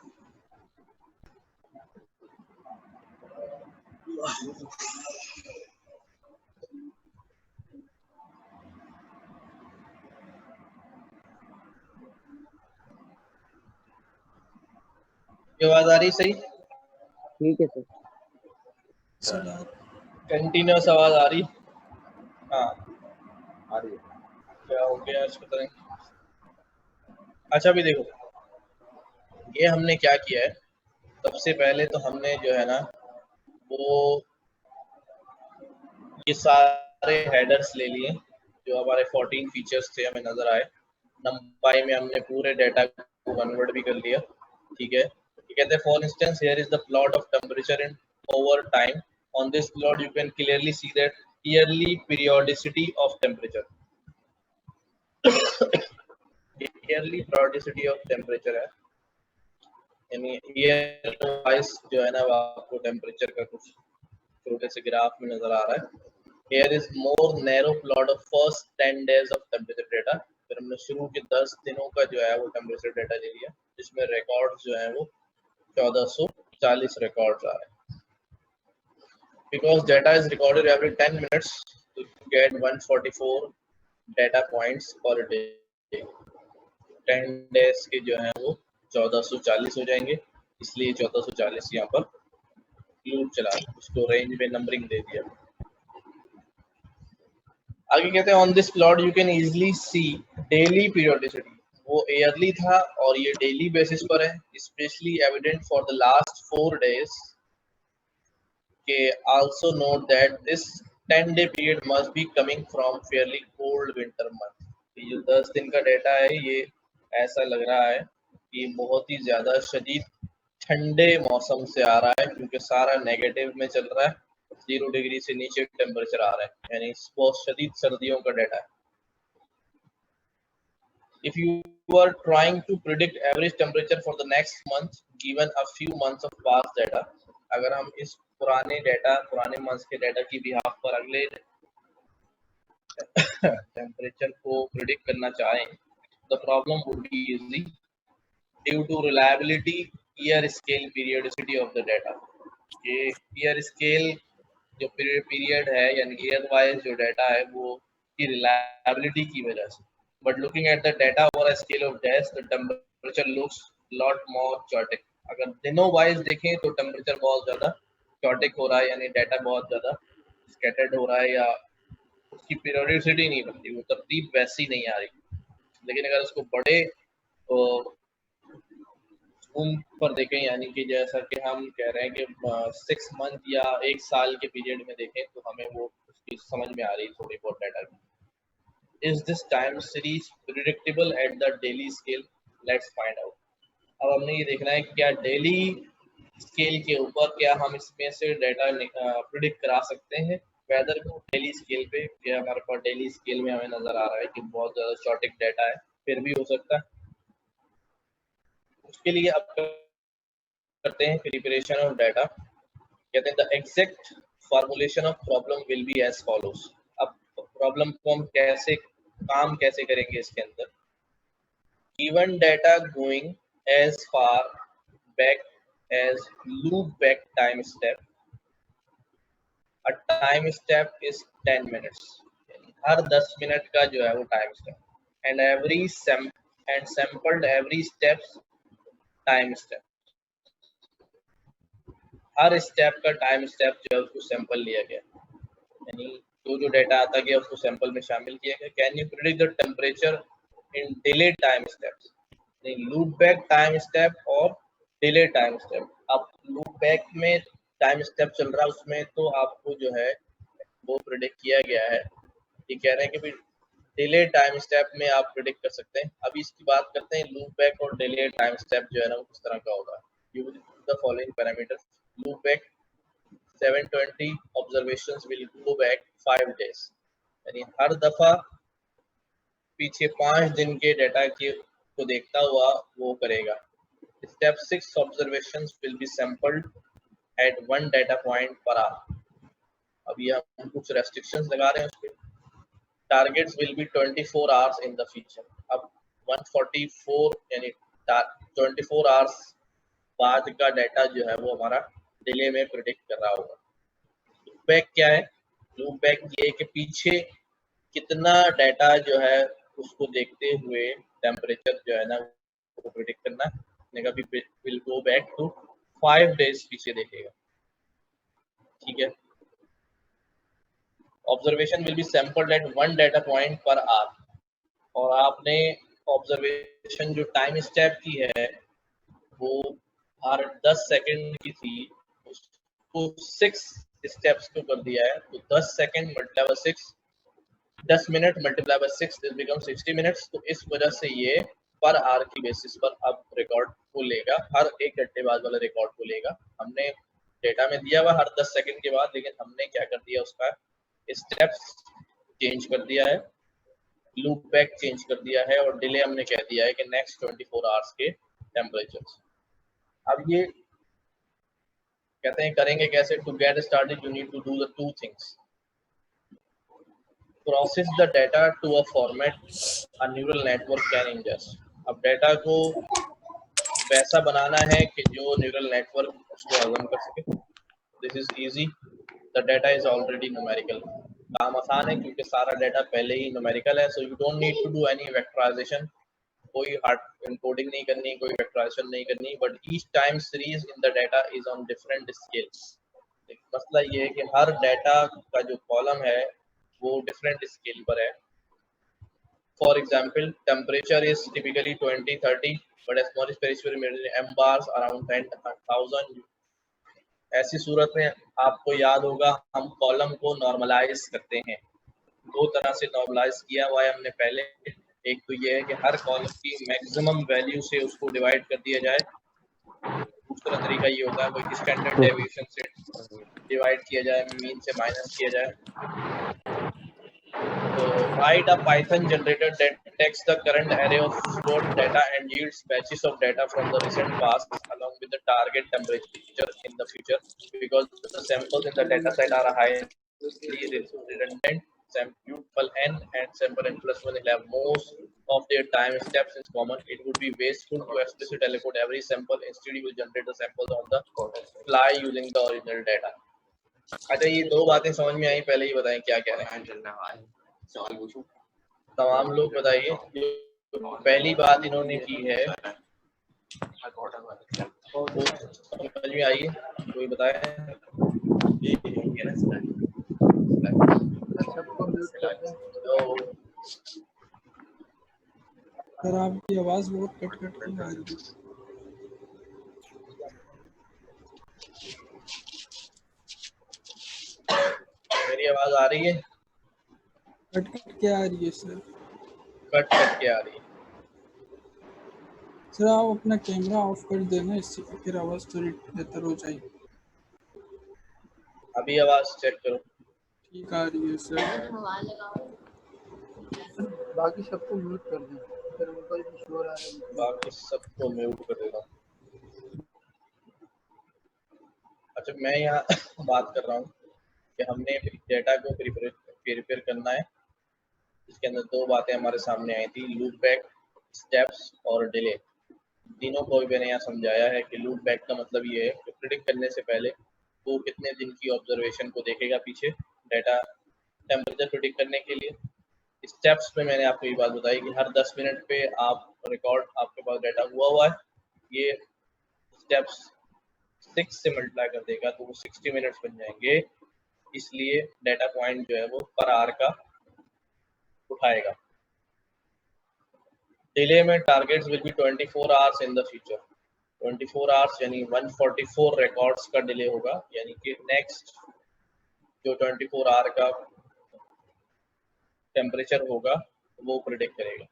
ये आवाज आ रही सही? ठीक है सर। सर आप कंटिन्यूअस आवाज आ रही? हाँ आ रही है। क्या हो गया आज पता नहीं। अच्छा, अभी देखो ये हमने क्या किया है। सबसे पहले तो हमने जो है ना वो ये सारे हेडर्स ले लिए जो हमारे 14 फीचर्स थे, हमें नजर आए। नंपाई में हमने पूरे डाटा को कन्वर्ट भी कर लिया। ठीक है, ये कहते हैं for instance here is the plot of temperature in over time. On this plot you can clearly see that yearly periodicity of temperature. Yearly periodicity of temperature है, यानी ईयर वाइज जो है ना वो आपको टेम्परेचर का कुछ छोटे से ग्राफ में नजर आ रहा है। Here is more narrow plot of first 10 days of temperature data। फिर हमने शुरू के 10 दिनों का जो है वो टेम्परेचर डाटा ले लिया, जिसमें रिकॉर्ड्स जो है वो 1440 रिकॉर्ड्स आ रहे हैं। Because data is recorded every 10 minutes, so you get 144 data points per day। 10 days के जो है वो 1440 हो जाएंगे, इसलिए 1440 यहाँ पर लूप चला, उसको रेंज में नंबरिंग दे दिया। आगे कहते हैं on this plot you can easily C daily periodicity, वो ईयरली था और ये डेली बेसिस पर है, specially evident for the last 4 days के also note that this 10-day period must be coming from Fairlie cold winter month. ये जो 10 दिन का डेटा है ये ऐसा लग रहा है कि बहुत ही ज्यादा शदीद ठंडे मौसम से आ रहा है, क्योंकि सारा नेगेटिव में चल रहा है, 0 डिग्री से नीचे टेम्परेचर आ रहा है, यानी बहुत शदीद सर्दियों का डेटा है। If you are trying to predict average temperature for the next month given a few months of past data, अगर हम इस पुराने मंथ्स के डेटा की बिहाफ पर अगले टेम्परेचर को प्रिडिक्ट करना चाहें, the problem would be easy due to reliability year scale periodicity of the data। ये year scale जो पीरियड है यानी ईयर वाइज जो डेटा है वो की रिलायबिलिटी की वजह से। But looking at the data over a scale of days the temperature looks lot more chaotic. अगर दिनों वाइज देखें तो टेम्परेचर बहुत ज़्यादा चॉटिक हो रहा है, यानी डेटा बहुत ज़्यादा स्कैटर्ड हो रहा है या उसकी पीरियोडिसिटी नहीं बनती, वो तरतीब वैसी नहीं आ रही। लेकिन अगर उसको बड़े पर देखें, यानी कि जैसा कि हम कह रहे हैं कि 6 मंथ या 1 साल के पीरियड में देखें तो हमें वो उसकी समझ में आ रही है थोड़ी बहुत डेटा की। Is this time series predictable at the daily scale? Let's find out. अब हमने ये देखना है कि क्या डेली स्केल के ऊपर क्या हम इसमें से डेटा प्रिडिक्ट करा सकते हैं वेदर को डेली स्केल पे। क्या हमारे पास डेली स्केल में हमें नजर आ रहा है कि बहुत ज़्यादा शॉर्टिक डेटा है, फिर भी हो सकता है। उसके लिए अब करते हैं प्रिपरेशन ऑफ डाटा। कहते हैं the exact formulation of problem will be as follows. अब प्रॉब्लम को हम कैसे करेंगे इसके अंदर। Given data going as far back as loop back time step, a time step is 10 minutes, हर 10 मिनट का जो है वो time step, and sampled every steps time step, हर स्टेप का टाइम स्टेप जो है उसको सैंपल लिया गया, यानी जो डेटा आता गया उसको सैंपल में शामिल किया गया। Can you predict the temperature in delay time steps? Loop back time step और डिले टाइम स्टेप। अब लूप बैक में टाइम स्टेप चल रहा है उसमें तो आपको जो है वो प्रेडिक्ट किया गया है। ये कह रहे हैं कि भाई डिले टाइम स्टेप में आप प्रेडिक्ट कर सकते हैं। अभी इसकी बात करते हैं लूप बैक और डिले टाइम स्टेप जो है ना वो किस तरह का होगा। Use the following parameters. Loop back 720 observations will go back 5 days, यानी हर दफा पीछे 5 दिन के डाटा को देखता हुआ वो करेगा। Step 6 observations will be sampled at 1 data point per hour। अब ये हम कुछ रेस्ट्रिक्शंस लगा रहे हैं उसके। Targets will be 24 hours in the future. अब 144 यानी 24 hours बाद का डाटा जो है वो हमारा डिले में प्रेडिक्ट कर रहा होगा। लूप बैक क्या है? लूप बैक ये कि पीछे कितना डाटा जो है उसको देखते हुए टेम्परेचर जो है ना वो प्रेडिक्ट करना है। Will go back to 5 days पीछे देखेगा, ठीक है। Observation will be sampled at 1 data point per hour, और आपने ऑब्जर्वेशन जो टाइम स्टेप की है वो हर 10 सेकंड की थी, उसको 6 स्टेप्स को कर दिया है, तो 10 second multiply by 6, 10 minute multiply by 6 this become 60 minutes। तो इस वजह से ये पर आवर की बेसिस पर अब रिकॉर्ड को लेगा, हर 1 घंटे बाद वाला रिकॉर्ड को लेगा। हमने डेटा में दिया हुआ हर 10 सेकंड के बाद, लेकिन हमने क्या कर दिया उसका स्टेप्स चेंज कर दिया है, लूप बैक चेंज कर दिया है, और डिले हमने कह दिया है कि नेक्स्ट 24 आवर्स के टेम्परेचर। अब ये कहते हैं करेंगे कैसे। To get started you need to do the 2 things। Process the data to a format a neural network can ingest. अब डाटा को वैसा बनाना है कि जो न्यूरल नेटवर्क उसको हजम कर सके। This is easy, the data is already numerical. काम आसान है क्योंकि सारा डाटा पहले ही न्यूमेरिकल है, so you don't need to do any vectorisation, कोई हार्ड इनकोडिंग नहीं करनी, कोई वेक्टराइजेशन नहीं करनी, but each time series in the data is on different scales. मसला ये है कि हर डाटा का जो कॉलम है वो डिफरेंट स्केल पर है। For example temperature is typically 20-30 but atmospheric pressure m bars around 10,000। ऐसी सूरत में आपको याद होगा हम कॉलम को नॉर्मलाइज करते हैं। दो तरह से नॉर्मलाइज किया हुआ है हमने पहले। एक तो ये है कि हर कॉलम की मैक्सिमम वैल्यू से उसको डिवाइड कर दिया जाए। दूसरा तरीका ये होता है कोई स्टैंडर्ड डेविएशन से डिवाइड किया जाए, मीन से माइनस किया जाए। तो write a Python generator that takes the current array of stored data and yields batches of data from the recent past along with the target temperature in the future, because the samples in the data set are highly redundant. Sample n and sample n plus 1 will have most of their time steps in common. It would be wasteful to explicitly allocate every sample. Instead, you will generate the samples on the fly using the original data. अच्छा, ये दो बातें समझ में आई, पहले ही बताएं क्या कह रहे हैं। सवाल पूछूं? तमाम लोग बताइए। पहली बात इन्होंने की है वो समझ में आई, कोई बताए? सर आपकी आवाज बहुत कट कट के आ रही है। मेरी आवाज आ रही है? कट कट के आ रही है सर। कट कट के आ रही है। सर आप अपना कैमरा ऑफ कर देना, इससे फिर आवाज थोड़ी बेहतर हो जाएगी। अभी आवाज चेक करो। ठीक आ रही है सर। बाकी सबको म्यूट कर दें, फिर उनका जो शोर आ रहा है बाकी सबको म्यूट कर देगा। अच्छा, मैं यहाँ बात कर रहा हूँ कि हमने डेटा को प्रिपेयर करना है। इसके अंदर दो बातें हमारे सामने आई थी, लूप बैक, स्टेप्स और डिले। तीनों को भी मैंने यहाँ समझाया है कि लूप बैक का मतलब ये है कि प्रिडिक्ट करने से पहले वो कितने दिन की ऑब्जर्वेशन को देखेगा पीछे डाटा टेम्परेचर प्रिडिक्ट करने के लिए। स्टेप्स पे मैंने आपको ये बात बताई कि हर 10 मिनट पे आप रिकॉर्ड आपके पास डाटा हुआ है, ये स्टेप्स 6 से मल्टीप्लाई कर देगा तो वो 60 मिनट्स बन जाएंगे। इसलिए डाटा पॉइंट जो है वो पर आवर का उठाएगा। डिले में targets will be 24 hours in the future. 24 hours यानी 144 रिकॉर्ड्स का डिले होगा, यानी कि नेक्स्ट जो 24 आवर का टेम्परेचर होगा वो प्रिडिक्ट करेगा।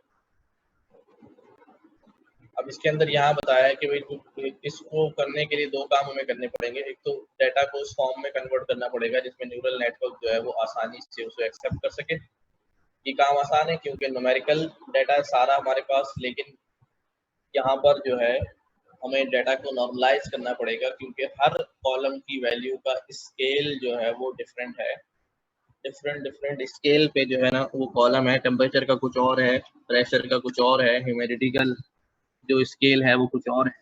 अब इसके अंदर यहाँ बताया है कि भाई इसको करने के लिए दो काम हमें करने पड़ेंगे। एक तो डाटा को उस फॉर्म में कन्वर्ट करना पड़ेगा जिसमें न्यूरल नेटवर्क जो है वो आसानी से उसे एक्सेप्ट कर सके। ये काम आसान है क्योंकि न्यूमेरिकल डाटा सारा हमारे पास, लेकिन यहाँ पर जो है हमें डाटा को नॉर्मलाइज करना पड़ेगा क्योंकि हर कॉलम की वैल्यू का स्केल जो है वो डिफरेंट है। डिफरेंट स्केल पे जो है ना वो कॉलम है। टेम्परेचर का कुछ और है, प्रेशर का कुछ और है, ह्यूमिडिटी का जो स्केल है वो कुछ और है।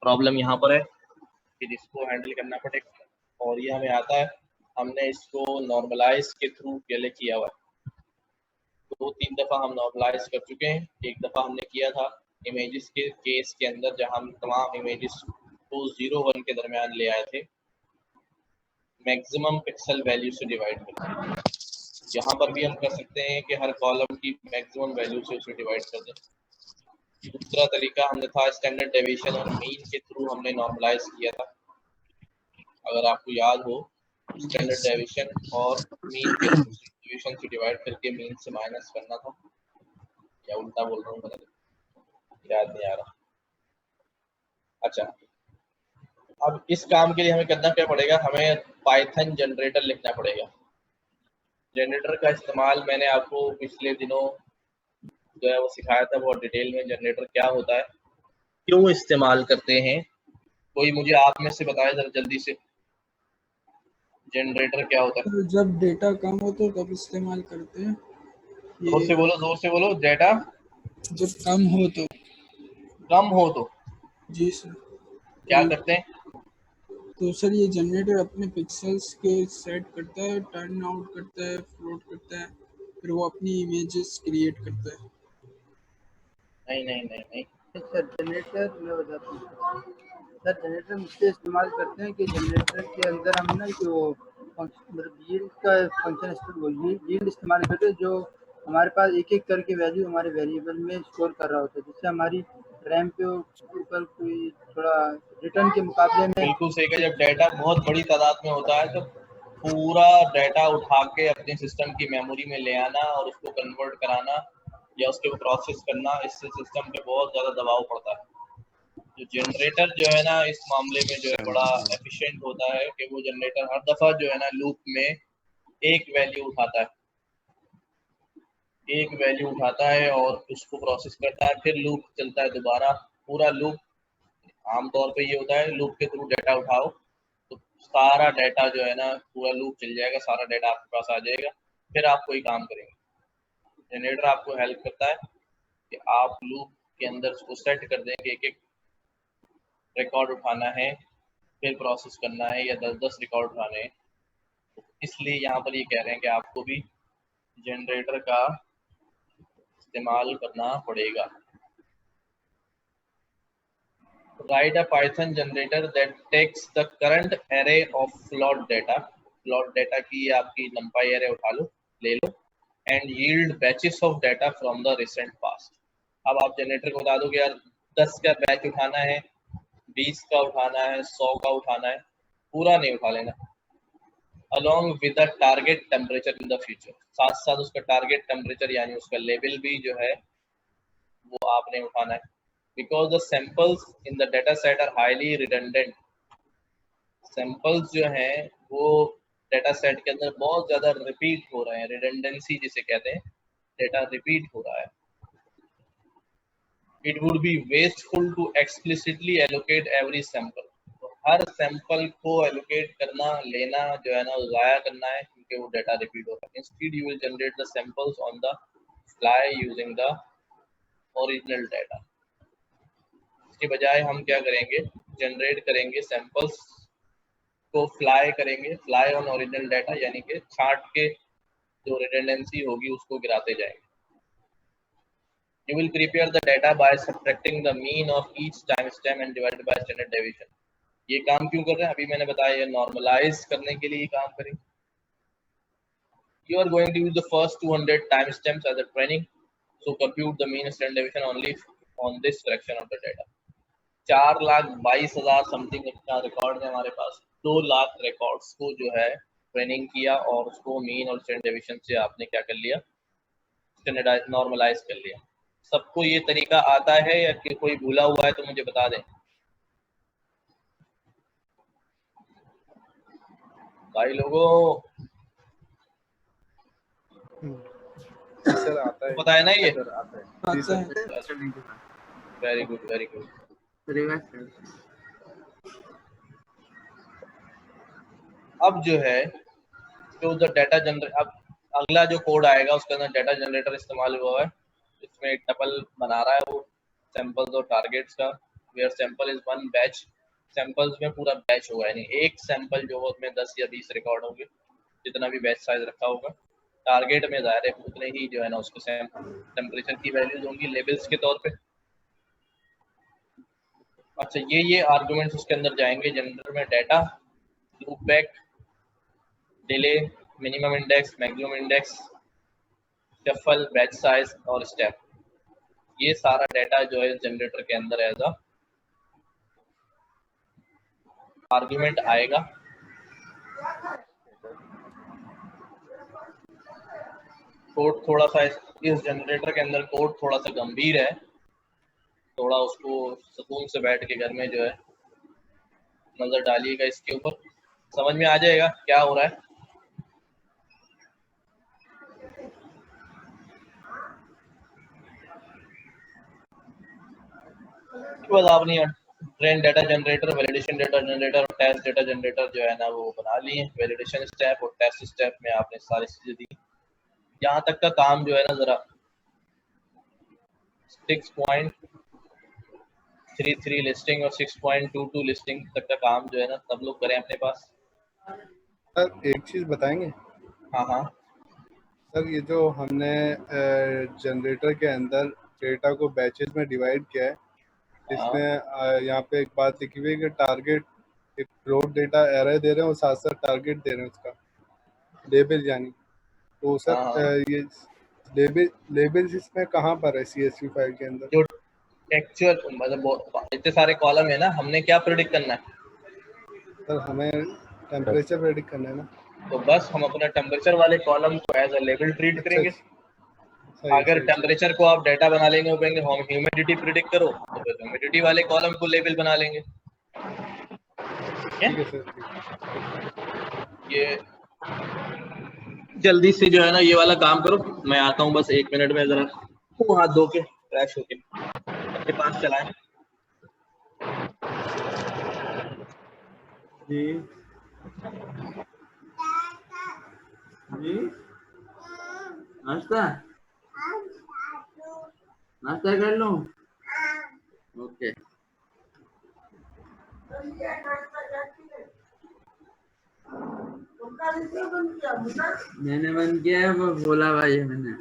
प्रॉब्लम यहाँ पर है कि जिसको हैंडल करना पड़ेगा और ये हमें आता है। हमने इसको नॉर्मलाइज के थ्रू पहले किया हुआ है, 2-3 दफ़ा हम नॉर्मलाइज कर चुके हैं। एक दफ़ा हमने किया था इमेजेस के केस के अंदर जहाँ हम तमाम इमेजेस को 0-1 के दरमियान ले आए थे, मैक्सिमम पिक्सल वैल्यू से डिवाइड कर। यहाँ पर भी हम कर सकते हैं कि हर कॉलम की मैक्सिमम वैल्यू से उसे डिवाइड कर दें। दूसरा तरीका हमने था स्टैंडर्ड डेविएशन और मीन के थ्रू हमने नॉर्मलाइज किया था। अगर आपको याद हो, स्टैंडर्ड डेविएशन और मीन के थ्रू डेविएशन से डिवाइड करके मीन से माइनस करना था, या उल्टा बोल रहा हूँ, पता नहीं, याद नहीं आ रहा। अच्छा, अब इस काम के लिए हमें करना क्या पड़ेगा, हमें पाइथन जनरेटर लिखना पड़ेगा। जनरेटर का इस्तेमाल मैंने आपको पिछले दिनों जो है वो सिखाया था बहुत डिटेल में। जनरेटर क्या होता है, क्यों इस्तेमाल करते हैं, कोई मुझे आप में से बताए जरा जल्दी से, जनरेटर क्या होता है? जब डेटा कम हो तो तब इस्तेमाल करते हैं। जोर से बोलो, डेटा जब कम हो तो। जी सर। क्या करते हैं? तो सर ये जनरेटर अपने पिक्सेल्स के सेट करता है, टर्न आउट करता है, फ्लोट करता है, फिर वो अपनी इमेजेस क्रिएट करता है। नहीं। सर जनरेटर मैं बताता हूँ। सर जनरेटर हम इसलिए इस्तेमाल करते हैं कि जनरेटर के अंदर हम ना जो मतलब यील्ड का फंक्शन यील्ड इस्तेमाल करते हैं, जो हमारे पास एक एक करके वैल्यू हमारे वेरिएबल में स्टोर कर रहा होता है, जिससे हमारी रैम पे ऊपर कोई थोड़ा रिटर्न के मुकाबले में बिल्कुल सही कहा। जब डाटा बहुत बड़ी तादाद में होता है तो पूरा डाटा उठा के अपने सिस्टम की मेमोरी में ले आना और उसको कन्वर्ट कराना या उसके प्रोसेस करना, इससे सिस्टम पे बहुत ज़्यादा दबाव पड़ता है। जो जनरेटर जो है ना इस मामले में जो है बड़ा एफिशिएंट होता है कि वो जनरेटर हर दफ़ा जो है ना लूप में एक वैल्यू उठाता है, एक वैल्यू उठाता है और उसको प्रोसेस करता है, फिर लूप चलता है दोबारा। पूरा लूप आमतौर पे ये होता है, लूप के थ्रू डाटा उठाओ तो सारा डाटा जो है ना पूरा लूप चल जाएगा, सारा डाटा आपके पास आ जाएगा, फिर आप कोई काम करेंगे। जनरेटर आपको हेल्प करता है कि आप लूप के अंदर उसको सेट कर दें कि एक एक रिकॉर्ड उठाना है, फिर प्रोसेस करना है या 10-10 रिकॉर्ड उठाने हैं। तो इसलिए यहाँ पर ये कह रहे हैं कि आपको भी जनरेटर का इस्तेमाल करना पड़ेगा। Write a Python generator that takes the current array of float data. Float data की आपकी numpy array उठा लो, ले लो, and yield batches of data from the recent past. अब आप जनरेटर को बता दो कि यार 10 का बैच उठाना है, 20 का उठाना है, 100 का उठाना है, पूरा नहीं उठा लेना। Along with the target temperature in the future. साथ साथ उसका target temperature यानी उसका लेवल भी जो है वो आपने उठाना है। Because the samples in the data set are highly redundant. Samples जो हैं वो data set के अंदर बहुत ज़्यादा repeat हो रहे हैं, redundancy जिसे कहते हैं, data repeat हो रहा है। It would be wasteful to explicitly allocate every sample. तो हर sample को allocate करना, लेना जो है ना वो ज़ाया करना है क्योंकि वो data repeat हो रहा है। Instead, you will generate the samples on the fly using the original data. इसके बजाय हम क्या करेंगे, जनरेट करेंगे सैंपल्स को फ्लाई करेंगे, फ्लाई ऑन ओरिजिनल डाटा, यानी कि छांट के जो रिडंडेंसी होगी उसको गिराते जाएंगे। You will prepare the data by subtracting the mean of each time stamp and divided by standard deviation. ये काम क्यों कर रहे हैं, अभी मैंने बताया, ये नॉर्मलाइज करने के लिए काम करेंगे। You are going to use the first 200 time stamps as a training, so compute the mean standard deviation only on this fraction of the data. 4,22,000 something का रिकॉर्ड है हमारे पास, 2 लाख रिकॉर्ड्स को जो है ट्रेनिंग किया और उसको मीन और स्टैंडर्ड डेविएशन से आपने क्या कर लिया, स्टैंडर्डाइज नॉर्मलाइज कर लिया। सबको ये तरीका आता है या कि कोई भूला हुआ है तो मुझे बता दें भाई लोगों। सर आता है, पता है ना ये? सर आता है। जी sir, very good very good. अब जो है जो द डाटा जनरेट, अब अगला जो कोड आएगा उसके अंदर डाटा जनरेटर इस्तेमाल हुआ है, इसमें एक टपल बना रहा है वो सैंपल्स और टारगेट्स का, where sample is one batch. Samples में पूरा बैच होगा, यानी एक सैंपल जो उसमें 10 या 20 रिकॉर्ड होंगे, जितना भी बैच साइज रखा होगा। टारगेट में ज़ाहिर है उतने ही जो है ना उसके टेम्परेचर की वैल्यूज होंगी लेवल्स के तौर पे। अच्छा, ये आर्गुमेंट्स उसके अंदर जाएंगे जनरेटर में, data, loop back, delay, minimum index, maximum index, shuffle, batch size और स्टेप। ये सारा डाटा जो है जनरेटर के अंदर एज अ आर्गुमेंट आएगा। कोड थोड़ा सा इस जनरेटर के अंदर कोड थोड़ा सा गंभीर है, थोड़ा उसको सुकून से बैठ के घर में जो है नजर डालिएगा, इसके ऊपर समझ में आ जाएगा क्या हो रहा है। उसके बाद आपने train data generator, validation data generator और टेस्ट डाटा जनरेटर जो है ना वो बना लिए। वैलिडेशन स्टेप और टेस्ट स्टेप में आपने सारी चीजें दी। यहाँ तक का काम जो है ना जरा 6.33 लिस्टिंग और 6.22 लिस्टिंग तक का काम जो है ना सब लोग करें अपने पास। सर एक चीज़ बताएंगे? हाँ हाँ सर, ये जो हमने जनरेटर के अंदर डेटा को बैचेस में डिवाइड किया है, इसमें यहाँ पे एक बात लिखी हुई है कि टारगेट एक फ्लोट डेटा एरे दे रहे हैं और साथ साथ टारगेट दे रहे हैं उसका लेबल यानी। तो सर ये लेबल्स इसमें कहाँ पर है CSV फाइल के अंदर? जो टेक्सचुअल मतलब इतने सारे कॉलम है ना, हमने क्या प्रेडिक्ट करना है सर? हमें टेम्परेचर प्रेडिक्ट करना है ना। तो बस हम अपना टेम्परेचर वाले कॉलम को एज अ लेबल ट्रीट करेंगे। अगर टेम्परेचर को आप डाटा बना लेंगे, कहेंगे हम ह्यूमिडिटी प्रिडिक्ट करो, तो फिर ह्यूमिडिटी वाले कॉलम को लेबल बना लेंगे। ठीक है सर। ये जल्दी से जो है ना ये वाला काम करो, मैं आता हूँ बस 1 मिनट में, जरा हाथ धो के फ्रेश होके आपके पास चलाएं। जी जी नाश्ता नाश्ता कर लो। ओके मैंने बंद किया है, वो बोला भाई है मैंने।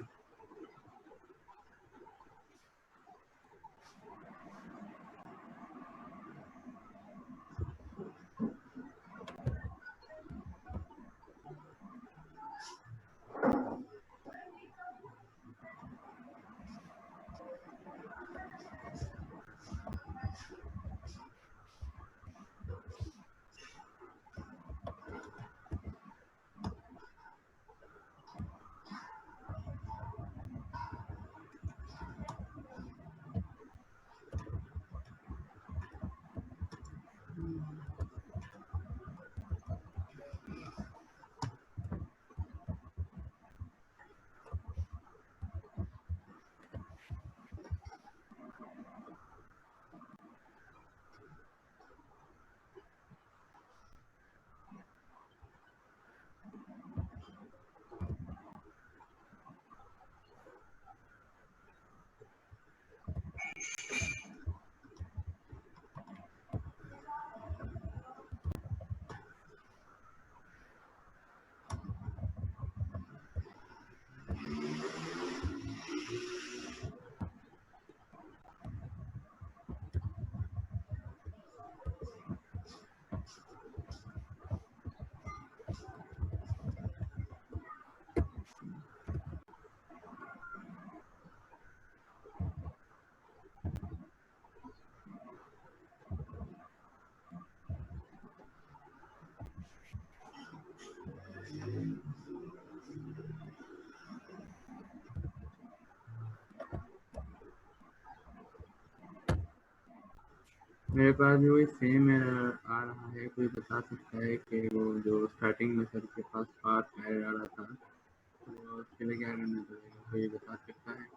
मेरे पास भी वही सेम एरर आ रहा है। कोई बता सकता है कि वो जो स्टार्टिंग में सर के पास पाथ एरर आ रहा था तो उसके लिए क्या करना पड़ेगा? कोई बता सकता है?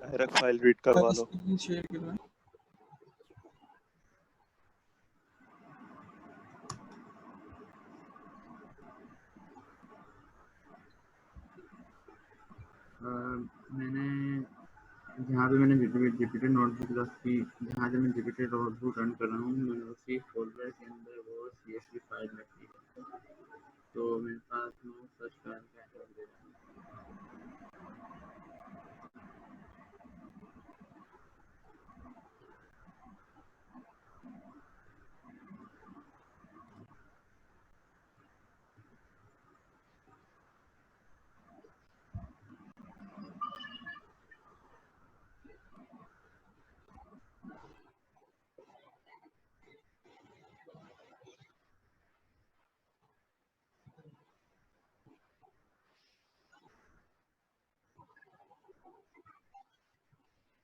डायरेक्ट फाइल रीड करवा लो। स्क्रीन शेयर कर रहा है। मैंने जहाँ पे मैंने जीपीटी नोटबुक रख की, जहाँ से मैं जीपीटी नोटबुक रन कर रहा हूँ, मैंने उसी फोल्डर के अंदर वो CSV फाइल रखी है। तो मेरे पास नो सच फाइल का एरर दे रहा है।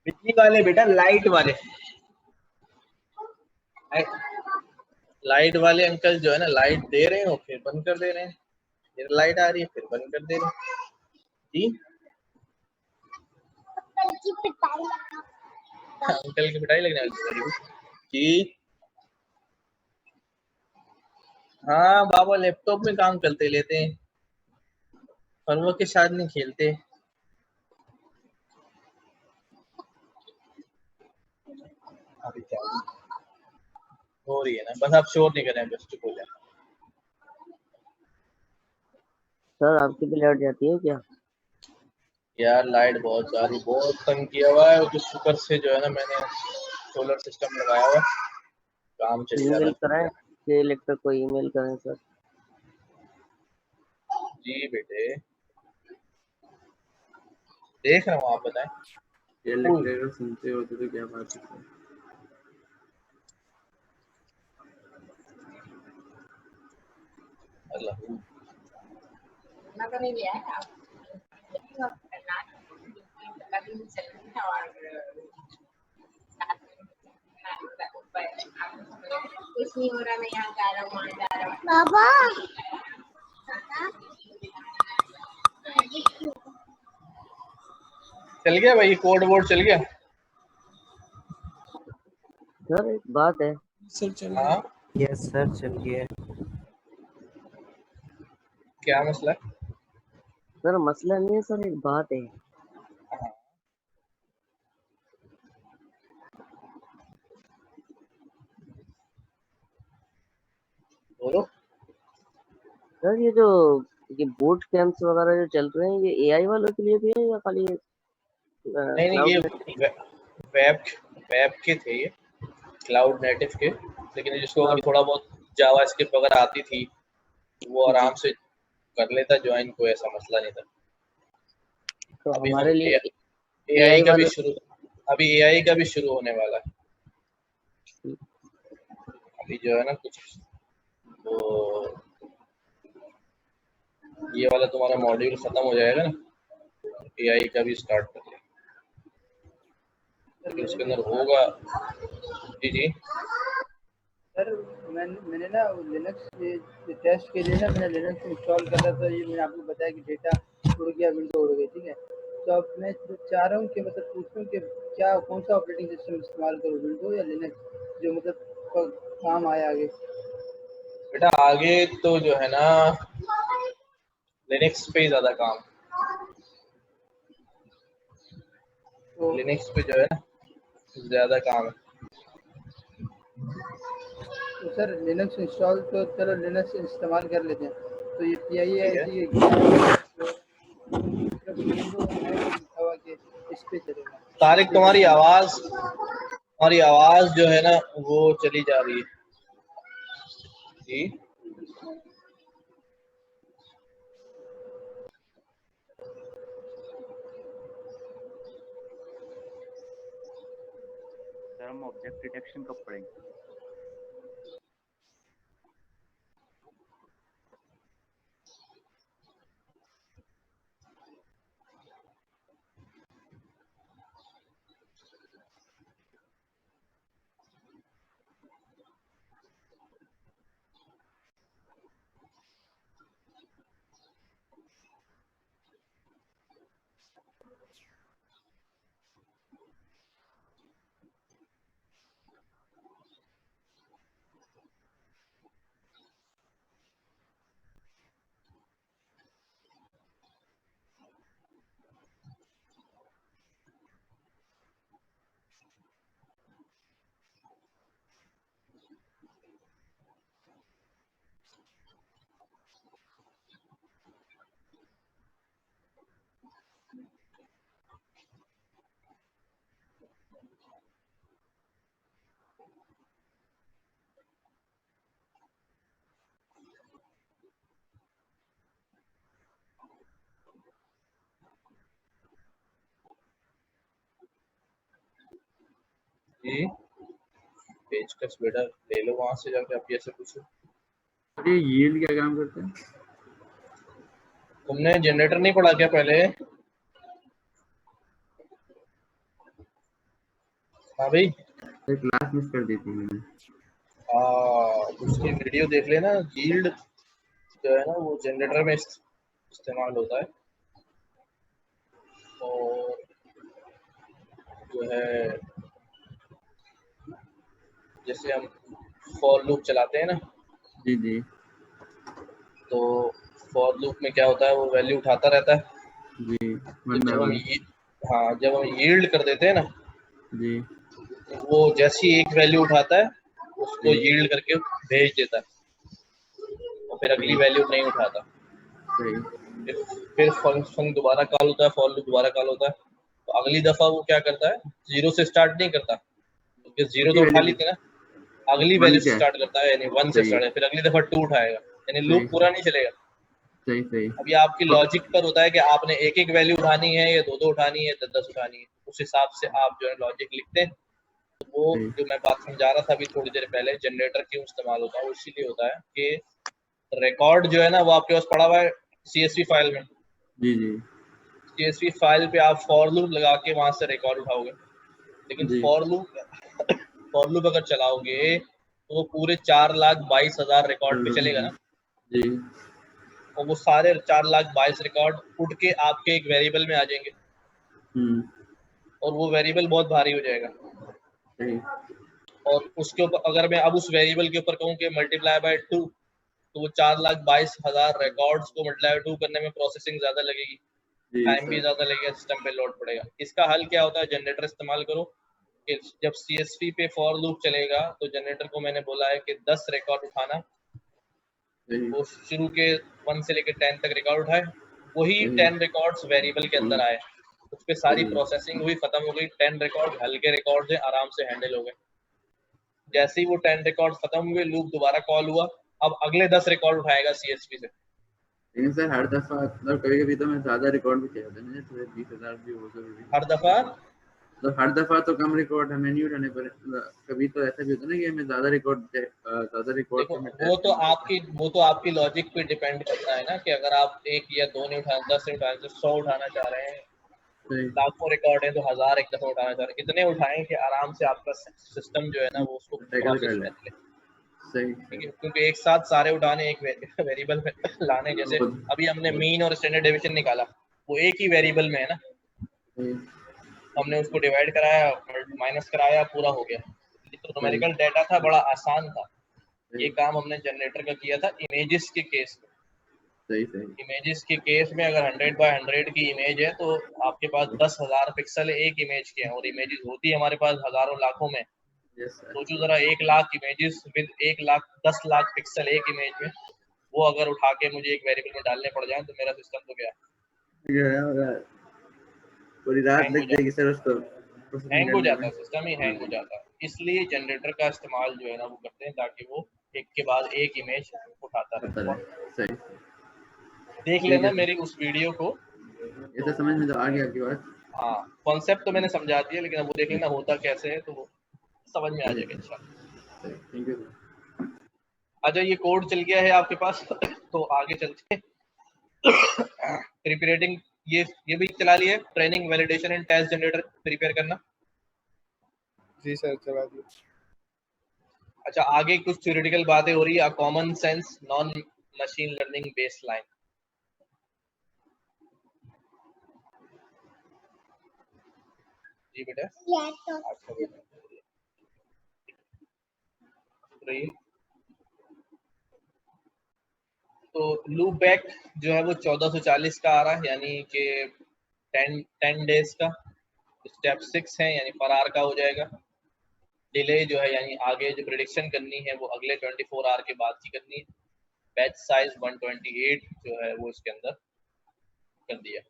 बिजली वाले बेटा, लाइट वाले अंकल जो है ना, लाइट दे रहे हो फिर बंद कर दे रहे हैं, फिर लाइट आ रही है फिर बंद कर दे रहे हैं जी। अंकल की पिटाई लगने वाली जी। हाँ बाबा लैपटॉप में काम करते लेते हैं और वो के साथ नहीं खेलते। अभी क्या हो रही है ना, बस आप शोर नहीं करें, बस चुप हो जाए। सर आपकी भी लाइट जाती है क्या? यार लाइट बहुत जा रही, बहुत तंग किया हुआ है, तो शुक्र से जो है ना मैंने सोलर सिस्टम लगाया हुआ है, काम चल जा ईमेल रहा कराएं कि इलेक्ट्रिक को ईमेल करें सर? है। जी बेटे देख रहा हूँ, आप बताएं। ये लेक्चर सुनते होते तो क्या बात है। अल्लाह कुछ नहीं हो रहा, मैं यहाँ जा रहा हूँ, वहाँ जा रहा हूँ। बाबा चल गया भाई, कोड वोड चल गया। सर एक बात है। सर चल हाँ यस सर चल गया। क्या मसला है? सर मसला नहीं है सर, एक बात है। हाँ। बोलो। सर ये जो ये बूट कैंप्स वगैरह जो चल रहे हैं, ये एआई वालों के लिए भी है या खाली नहीं नहीं, ये वेब वेब के थे, ये क्लाउड नेटिव के, लेकिन जिसको अगर थोड़ा बहुत जावास्क्रिप्ट वगैरह आती थी वो आराम से कर लेता ज्वाइन, कोई ऐसा मसला नहीं था। तो अभी हमारे लिए एआई का भी शुरू, अभी एआई का भी शुरू होने वाला है। अभी जो है ना कुछ वो ये वाला तुम्हारा मॉड्यूल खत्म हो जाएगा ना, एआई का भी स्टार्ट कर लेंगे, लेकिन उसके अंदर होगा। जी जी सर मैंने ना लिनक्स टेस्ट के लिए ना मैंने लिनक्स इंस्टॉल कर रहा था, ये मैंने आपको बताया कि डेटा उड़ गया, विंडो उड़ गई, ठीक है। तो अब मैं चाह रहा हूँ कि मतलब पूछूं कि क्या कौन सा ऑपरेटिंग सिस्टम इस्तेमाल करूँ, विंडो या लिनक्स, जो मतलब काम आए आगे। बेटा आगे तो जो है ना लिनक्स पे ही ज्यादा काम, तो लिनक्स पे जो है ना ज्यादा काम है। तो सर लिनक्स इंस्टॉल तो चलो लिनक्स इस्तेमाल कर लेते हैं, तो ये PIA ठीक है। इस पे चलेगा। तारिक तुम्हारी आवाज जो है ना वो चली जा रही है। जी सर हम ऑब्जेक्ट डिटेक्शन कब पढ़ेंगे? जी पेज कस बेटा ले लो वहां से जाके, आप ऐसे पूछो। अरे यील्ड क्या काम करते हैं? तुमने जनरेटर नहीं पढ़ा क्या पहले? हाँ भाई क्लास मिस कर दी थी मैंने। उसकी वीडियो देख लेना। यील्ड जो है ना वो जनरेटर में इस्तेमाल होता है, और जो है जैसे हम फॉर लूप चलाते हैं ना, जी जी तो फॉर लूप में क्या होता है, वो वैल्यू उठाता रहता है। जी तो जब हम यील्ड कर देते हैं ना, जी वो जैसी एक वैल्यू उठाता है उसको जी यील्ड करके भेज देता है और फिर अगली सही वैल्यू नहीं उठाता। सही फिर फंक्शन दोबारा कॉल होता है, फॉर लूप दोबारा कॉल होता है। तो अगली दफा वो क्या करता है, जीरो से स्टार्ट नहीं करता क्योंकि जीरो उसी तो उठा वैल्यू ली थी ना, अगली वन वैल्यू से से स्टार्ट करता है, यानी वन से सही स्टार्ट है, फिर अगली दफा टू उठाएगा, यानी सही लूप पूरा नहीं चलेगा। सही सही अब ये आपकी लॉजिक पर होता है कि आपने एक एक वैल्यू उठानी है या दो दो उठानी है, 10 उठानी है, उस हिसाब से आप जो है लॉजिक लिखते हैं। तो वो सही जो मैं बात समझा रहा था अभी थोड़ी देर पहले, जनरेटर क्यों इस्तेमाल होता है, वो इसीलिए होता है कि रिकॉर्ड जो है ना वो आपके पास पड़ा हुआ है CSV फाइल में। जी जी CSV फाइल पे आप फॉर लूप लगा के वहां से रिकॉर्ड उठाओगे, लेकिन जी फॉर लूप अगर चलाओगे तो वो पूरे 4,22,000 रिकॉर्ड पे चलेगा ना, जी और वो सारे 4,22,000 रिकॉर्ड उठ के आपके एक वेरिएबल में आ जाएंगे हम्म और वो वेरिएबल बहुत भारी हो जाएगा। सही और उसके ऊपर अगर मैं अब उस वेरिएबल के ऊपर कहूँ कि मल्टीप्लाई बाय 2, तो वो 4,22,000 रिकॉर्ड्स को मल्टीप्लाई 2 करने में प्रोसेसिंग ज्यादा लगेगी, जी टाइम भी सर ज्यादा लगेगा, सिस्टम पे लोड पड़ेगा। इसका हल क्या होता है, जनरेटर इस्तेमाल करो कि जब CSV पे फॉर लूप चलेगा तो जनरेटर को मैंने बोला है कि 10 रिकॉर्ड उठाना, सही वो शुरू के 1 से लेकर 10 तक रिकॉर्ड उठाए, वही सही 10 रिकॉर्ड्स वेरिएबल के अंदर आए, उस पर सारी सही प्रोसेसिंग हुई, खत्म हो गई, 10 रिकॉर्ड हल्के रिकॉर्ड है, आराम से हैंडल हो गए। जैसे ही वो 10 रिकॉर्ड खत्म हुए, लूप दोबारा कॉल हुआ, अब अगले 10 रिकॉर्ड उठाएगा CSV से। लेकिन सर हर दफा मतलब कभी कभी तो मैं ज्यादा रिकॉर्ड भी किया था ना, जैसे 20,000 भी हो जरूरी हर दफा तो हर दफा तो कम रिकॉर्ड हमें नहीं उठाने पड़े, कभी तो ऐसा भी होता है ना कि हमें ज्यादा रिकॉर्ड देखो हमें वो टेस्ट तो करना पड़ता है। आपकी लॉजिक पे डिपेंड करता है ना, कि अगर आप एक या दो नहीं उठाना, 10 नहीं उठाना, 100 उठाना चाह रहे हैं, सही लाखों रिकॉर्ड है तो 1000 एक दफा उठाना चाह रहे हैं, इतने उठाएं कि आराम से आपका सिस्टम जो है ना वो उसको टैकल कर प्रोसेस ले कर ले। सही ठीक सही है, क्योंकि एक साथ सारे उठाने एक वेरिएबल में लाने, जैसे बहुत अभी हमने बहुत मीन और स्टैंडर्ड डेविएशन निकाला, वो एक ही वेरिएबल में है ना, सही हमने उसको डिवाइड कराया, माइनस कराया, पूरा हो गया। ये तो सही न्यूमेरिकल डाटा था, बड़ा आसान था। सही ये काम हमने जनरेटर का किया था इमेजेस के केस में। सही सही इमेजेस के केस में अगर 100 बाय 100 की इमेज है तो आपके पास 10,000 पिक्सल एक इमेज के हैं, और इमेजेस होती है हमारे पास हजारों लाखों में। यस सर सोचो जरा, 1 lakh images with 1 lakh 10 lakh pixel एक इमेज में, वो अगर उठा के मुझे एक वेरिएबल में डालने पड़ जाए तो मेरा सिस्टम तो गया, पूरी रात हैंग हो लग जाएगी सर उसको प्रोसेसिंग हैंग हो करने में। जाता है, सिस्टम ही हैंग हो जाता है। इसलिए जनरेटर का इस्तेमाल जो है ना वो करते हैं, ताकि वो एक के बाद एक इमेज उठाता पता रहे। है और सही देख ठीक लेना है मेरी उस वीडियो को, ये तो तो समझ में तो आ गया आपकी बात। हाँ कॉन्सेप्ट तो मैंने समझा दिया, लेकिन अब वो देख लेना होता कैसे है, तो वो समझ में आ सही जाएगा इंशाल्लाह। सही थैंक यू अच्छा, ये कोड चल गया है आपके पास तो आगे चलते हैं। प्रिपेयरिंग, ये भी चला लिया, training validation and test generator prepare करना। जी सर चला दिया। अच्छा, आगे कुछ थ्योरेटिकल बातें हो रही है, common sense non machine learning baseline. जी बेटा, अच्छा बेटा, रही। तो लूप बैक जो है वो 1440 का आ रहा है, यानी कि 10 डेज का। स्टेप 6 है, यानी पर आवर का हो जाएगा। डिले जो है, यानी आगे जो प्रिडिक्शन करनी है वो अगले 24 आवर के बाद की करनी है। बैच साइज 128 जो है वो इसके अंदर कर दिया।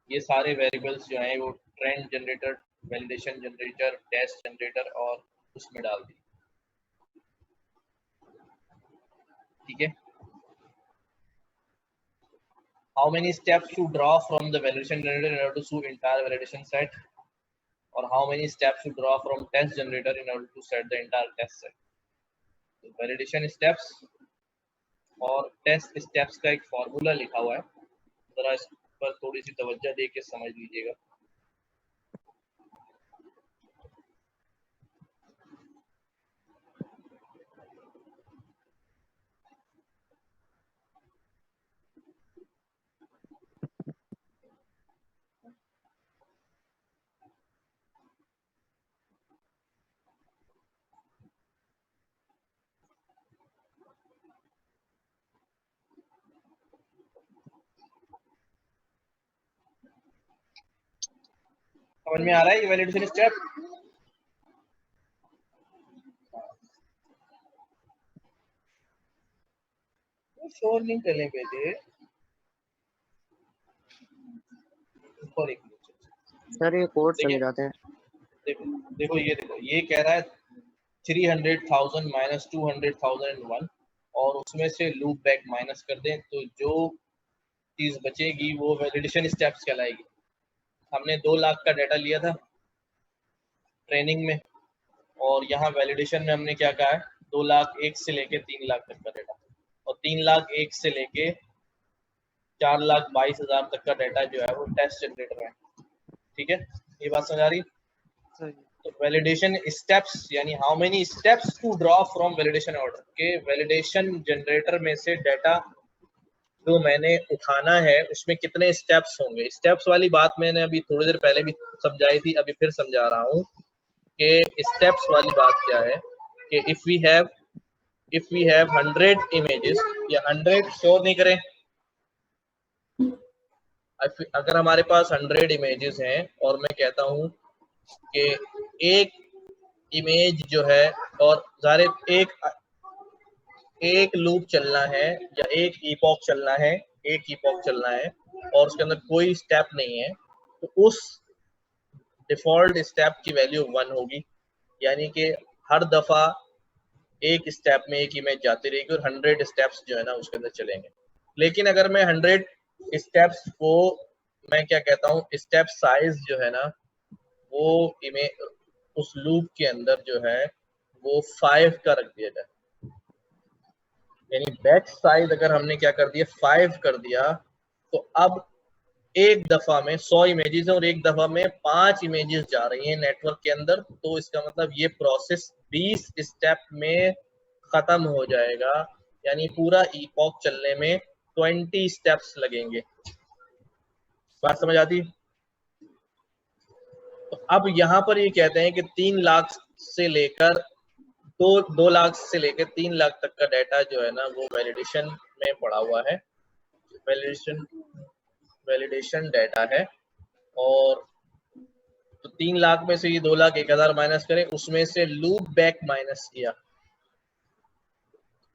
ये सारे वेरिएबल्स जो हैं वो trained generator, validation generator, test generator और उसमें डाल दी। ठीक है, how many steps to draw from the validation generator in order to show entire validation set, or how many steps to draw from test generator in order to set the entire test set. तो validation steps और test steps का एक formula लिखा हुआ है, जरा इस पर थोड़ी सी तवज्जो दे के समझ लीजिएगा। समझ में आ रहा है ये वैलिडेशन स्टेप? शो नहीं चले बेटे। ऊपर एक सर ये कोड देखिए समझाते हैं। देखो ये कह रहा है 300,000 माइनस 200,001 और उसमें से लूप बैक माइनस कर दें तो जो चीज बचेगी वो वैलिडेशन स्टेप्स कहलाएगी। हमने 2 लाख का डाटा लिया था ट्रेनिंग में और यहाँ वैलिडेशन में हमने क्या कहा है 2 लाख 1 से लेके 3 लाख तक का डाटा और 3 लाख 1 से लेके 4,22,000 तक का डाटा जो है वो टेस्ट जनरेटर है। ठीक है, ये बात समझ आ रही? तो वैलिडेशन स्टेप्स यानी how many steps to draw from validation order के वैलिडेशन जनरेटर में से डाटा जो मैंने उठाना है उसमें कितने स्टेप्स होंगे। स्टेप्स वाली बात मैंने अभी थोड़ी देर पहले भी समझाई थी, अभी फिर समझा रहा हूँ कि स्टेप्स वाली बात क्या है कि इफ वी हैव 100 इमेजेस या 100 श्योर नहीं करें, अगर हमारे पास 100 इमेजेस हैं और मैं कहता हूँ कि एक इमेज जो है और ज़ाहिर एक लूप चलना है या एक ईपॉक चलना है और उसके अंदर कोई स्टेप नहीं है तो उस डिफॉल्ट स्टेप की वैल्यू 1 होगी, यानी कि हर दफा एक स्टेप में एक इमेज जाती रहेगी और 100 स्टेप्स जो है ना उसके अंदर चलेंगे। लेकिन अगर मैं 100 स्टेप्स को मैं क्या कहता हूँ स्टेप साइज जो है ना वो इमेज उस लूप के अंदर जो है वो 5 का रख दिया जाए, यानी बैच साइज अगर हमने क्या कर दिया 5 कर दिया तो अब एक दफा में 100 इमेजेस है और एक दफा में 5 इमेजेस जा रही हैं नेटवर्क के अंदर, तो इसका मतलब ये प्रोसेस 20 स्टेप में खत्म हो जाएगा, यानी पूरा ईपॉक चलने में 20 स्टेप्स लगेंगे। बात समझ आती? तो अब यहाँ पर ये कहते हैं कि 3 लाख से लेकर 2 लाख से लेकर 3 लाख तक का डाटा जो है ना वो वैलिडेशन में पड़ा हुआ है, वैलिडेशन डाटा है। और तो 3 लाख में से ये 2 लाख 1,000 माइनस करें, उसमें से लूप बैक माइनस किया,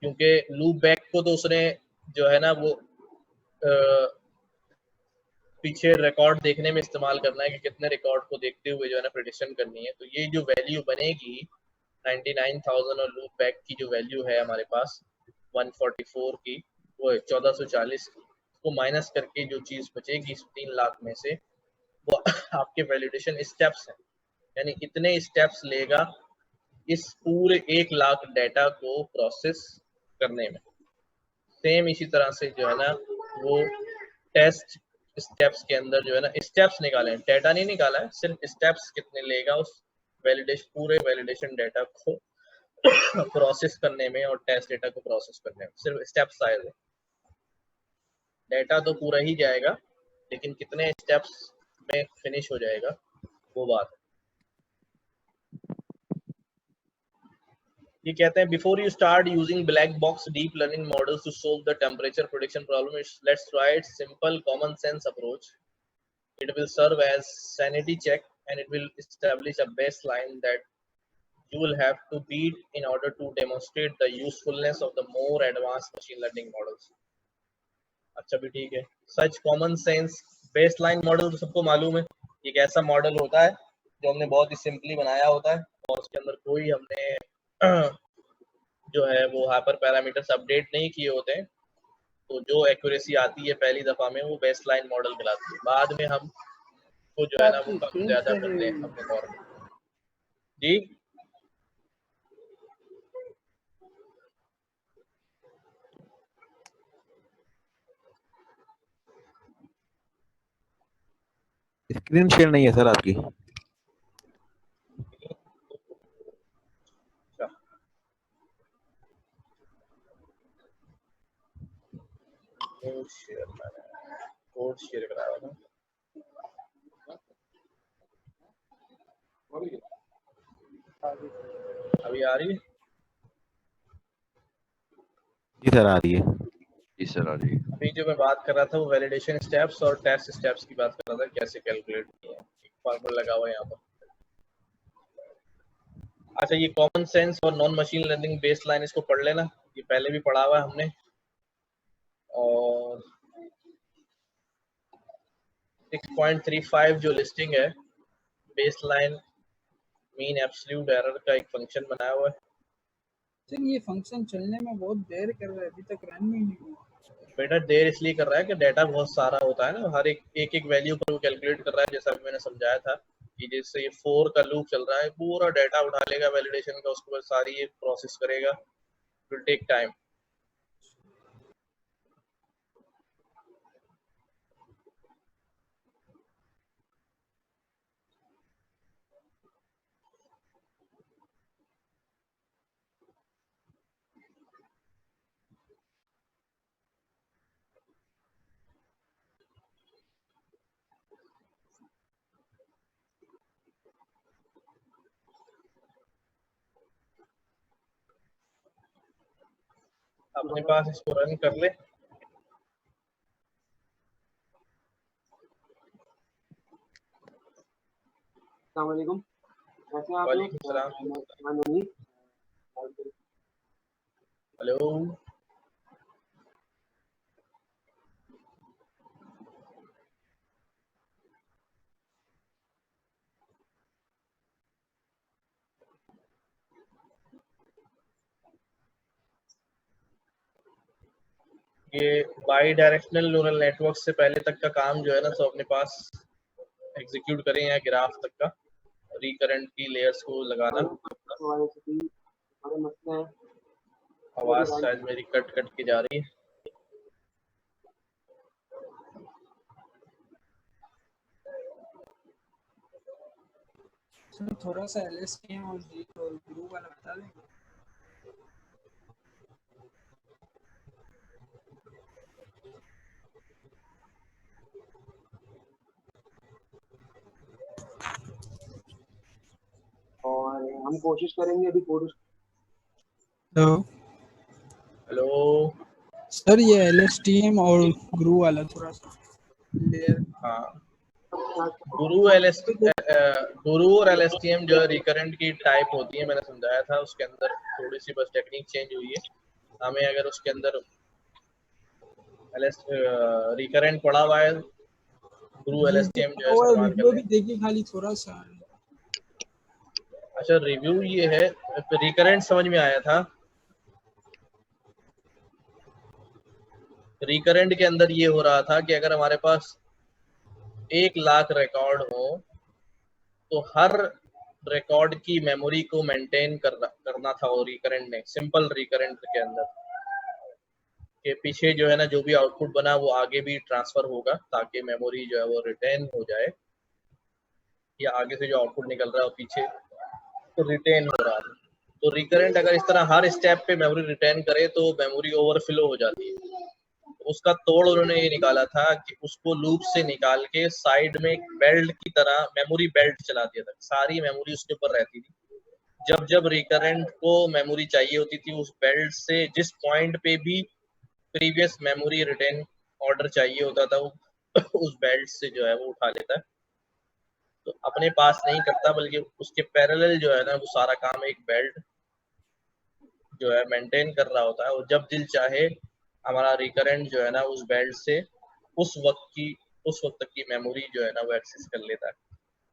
क्योंकि लूप बैक को तो उसने जो है ना वो पीछे रिकॉर्ड देखने में इस्तेमाल करना है कि कितने रिकॉर्ड को देखते हुए जो है ना प्रेडिक्शन करनी है। तो ये जो वैल्यू बनेगी 99,000 और लूप बैक की जो वैल्यू है हमारे पास 144 की वो 1440 को माइनस करके जो चीज बचेगी इस 3 लाख में से वो आपके वैलिडेशन स्टेप्स हैं, यानी इतने स्टेप्स लेगा इस पूरे 1 लाख डाटा को प्रोसेस करने में। सेम इसी तरह से जो है ना वो टेस्ट स्टेप्स के अंदर जो है ना स्टेप्स निकाले हैं, डाटा नहीं निकाला है, सिर्फ स्टेप्स कितने लेगा उस वैलिडेशन पूरे वैलिडेशन डाटा को प्रोसेस करने में और टेस्ट डाटा को प्रोसेस करने में सिर्फ स्टेप्स आए थे। डाटा तो पूरा ही जाएगा लेकिन कितने स्टेप्स में फिनिश हो जाएगा वो बात है। ये कहते हैं before you start using black box deep learning models to solve the temperature prediction problem, let's try it simple common sense approach. It will serve as sanity check and it will establish a baseline that you will have to beat in order to demonstrate the usefulness of the more advanced machine learning models. अच्छा भी ठीक है, सच common sense baseline model तो सबको मालूम है, एक ऐसा मॉडल होता है जो हमने बहुत ही सिंपली बनाया होता है और उसके अंदर कोई हमने जो है वो हाइपर पैरामीटर्स अपडेट नहीं किए होते हैं, तो जो एक्यूरेसी आती है पहली दफा में वो बेसलाइन मॉडल कहलाती है। बाद में हम वो जो है ना वो कम ज्यादा करते हैं अपने तौर पर। जी स्क्रीन शेयर नहीं है सर आपकी। कोड शेयर कराया था अभी आ रही है? जी सर आ रही है। जी सर आ रही है। अभी जो मैं बात कर रहा था वो वैलिडेशन स्टेप्स और टेस्ट स्टेप्स की बात कर रहा था, कैसे कैलकुलेट किए हैं, एक फॉर्मूला लगा हुआ है यहाँ पर। अच्छा ये कॉमन सेंस और नॉन मशीन लर्निंग बेसलाइन इसको पढ़ लेना, ये पहले भी पढ़ा हुआ है हमने। और 6.35 जो लिस्टिंग है, बेसलाइन मीन एब्सोल्यूट एरर का एक फंक्शन बनाया हुआ है। सर ये फंक्शन चलने में बहुत देर कर रहा है, अभी तक रन ही नहीं हुआ। बेटा देर इसलिए कर रहा है कि डाटा बहुत सारा होता है ना, हर एक वैल्यू पर वो कैलकुलेट कर रहा है, जैसा मैंने समझाया था कि जैसे ये 4 का लूप चल रहा है, पूरा डाटा उठा लेगा वैलिडेशन का, उसके बाद सारी ये प्रोसेस करेगा, विल टेक टाइम। अपने पास इसको रन कर ले। अस्सलाम वालेकुम, कैसे हैं आप लोग? वालेकुम सलाम। हेलो, ये बाई डायरेक्शनल न्यूरल नेटवर्क से पहले तक का काम जो है ना, तो अपने पास एग्जीक्यूट करें या ग्राफ तक का रिकरेंट की लेयर्स को लगाना। आवाज शायद मेरी कट कट के जा रही है। सर थोड़ा सा LSTM और ग्रुप वाला बता देंगे। और हम कोशिश करेंगे अभी कोशिश। हेलो सर ये LSTM और ग्रू वाला थोड़ा सा लेयर। हाँ, गुरु और LSTM जो रिकरेंट की टाइप होती है, मैंने समझाया था, उसके अंदर थोड़ी सी बस टेक्निक चेंज हुई है। हमें अगर उसके अंदर रिकरेंट पड़ा हुआ है, गुरु LSTM जो है इस्तेमाल वीडियो करते भी देखिए खाली थोड़ा सा। अच्छा, रिव्यू ये है, रिकरेंट समझ में आया था। रिकरेंट के अंदर ये हो रहा था कि अगर हमारे पास 1 लाख रिकॉर्ड हो तो हर रिकॉर्ड की मेमोरी को मेंटेन करना था वो रिकरेंट ने, सिंपल रिकरेंट के अंदर के पीछे जो है ना, जो भी आउटपुट बना वो आगे भी ट्रांसफर होगा, ताकि मेमोरी जो है वो रिटेन हो जाए, या आगे से जो आउटपुट निकल रहा है वो पीछे तो रिटेन हो रहा है। तो रिकरेंट अगर इस तरह हर स्टेप पे मेमोरी रिटेन करे तो मेमोरी ओवरफ्लो हो जाती है। उसका तोड़ उन्होंने ये निकाला था कि उसको लूप से निकाल के साइड में एक बेल्ट की तरह मेमोरी बेल्ट चला दिया था, सारी मेमोरी उसके ऊपर रहती थी। जब जब रिकरेंट को मेमोरी चाहिए होती थी, उस बेल्ट से जिस पॉइंट पे भी प्रीवियस मेमोरी रिटेन ऑर्डर चाहिए होता था, वो उस बेल्ट से जो है वो उठा लेता है। तो अपने पास नहीं करता, बल्कि उसके पैरेलल जो है ना, वो सारा काम एक बेल्ट जो है मेंटेन कर रहा होता है, और जब दिल चाहे हमारा रिकरेंट जो है ना उस बेल्ट से उस वक्त तक की मेमोरी जो है ना वो एक्सेस कर लेता है।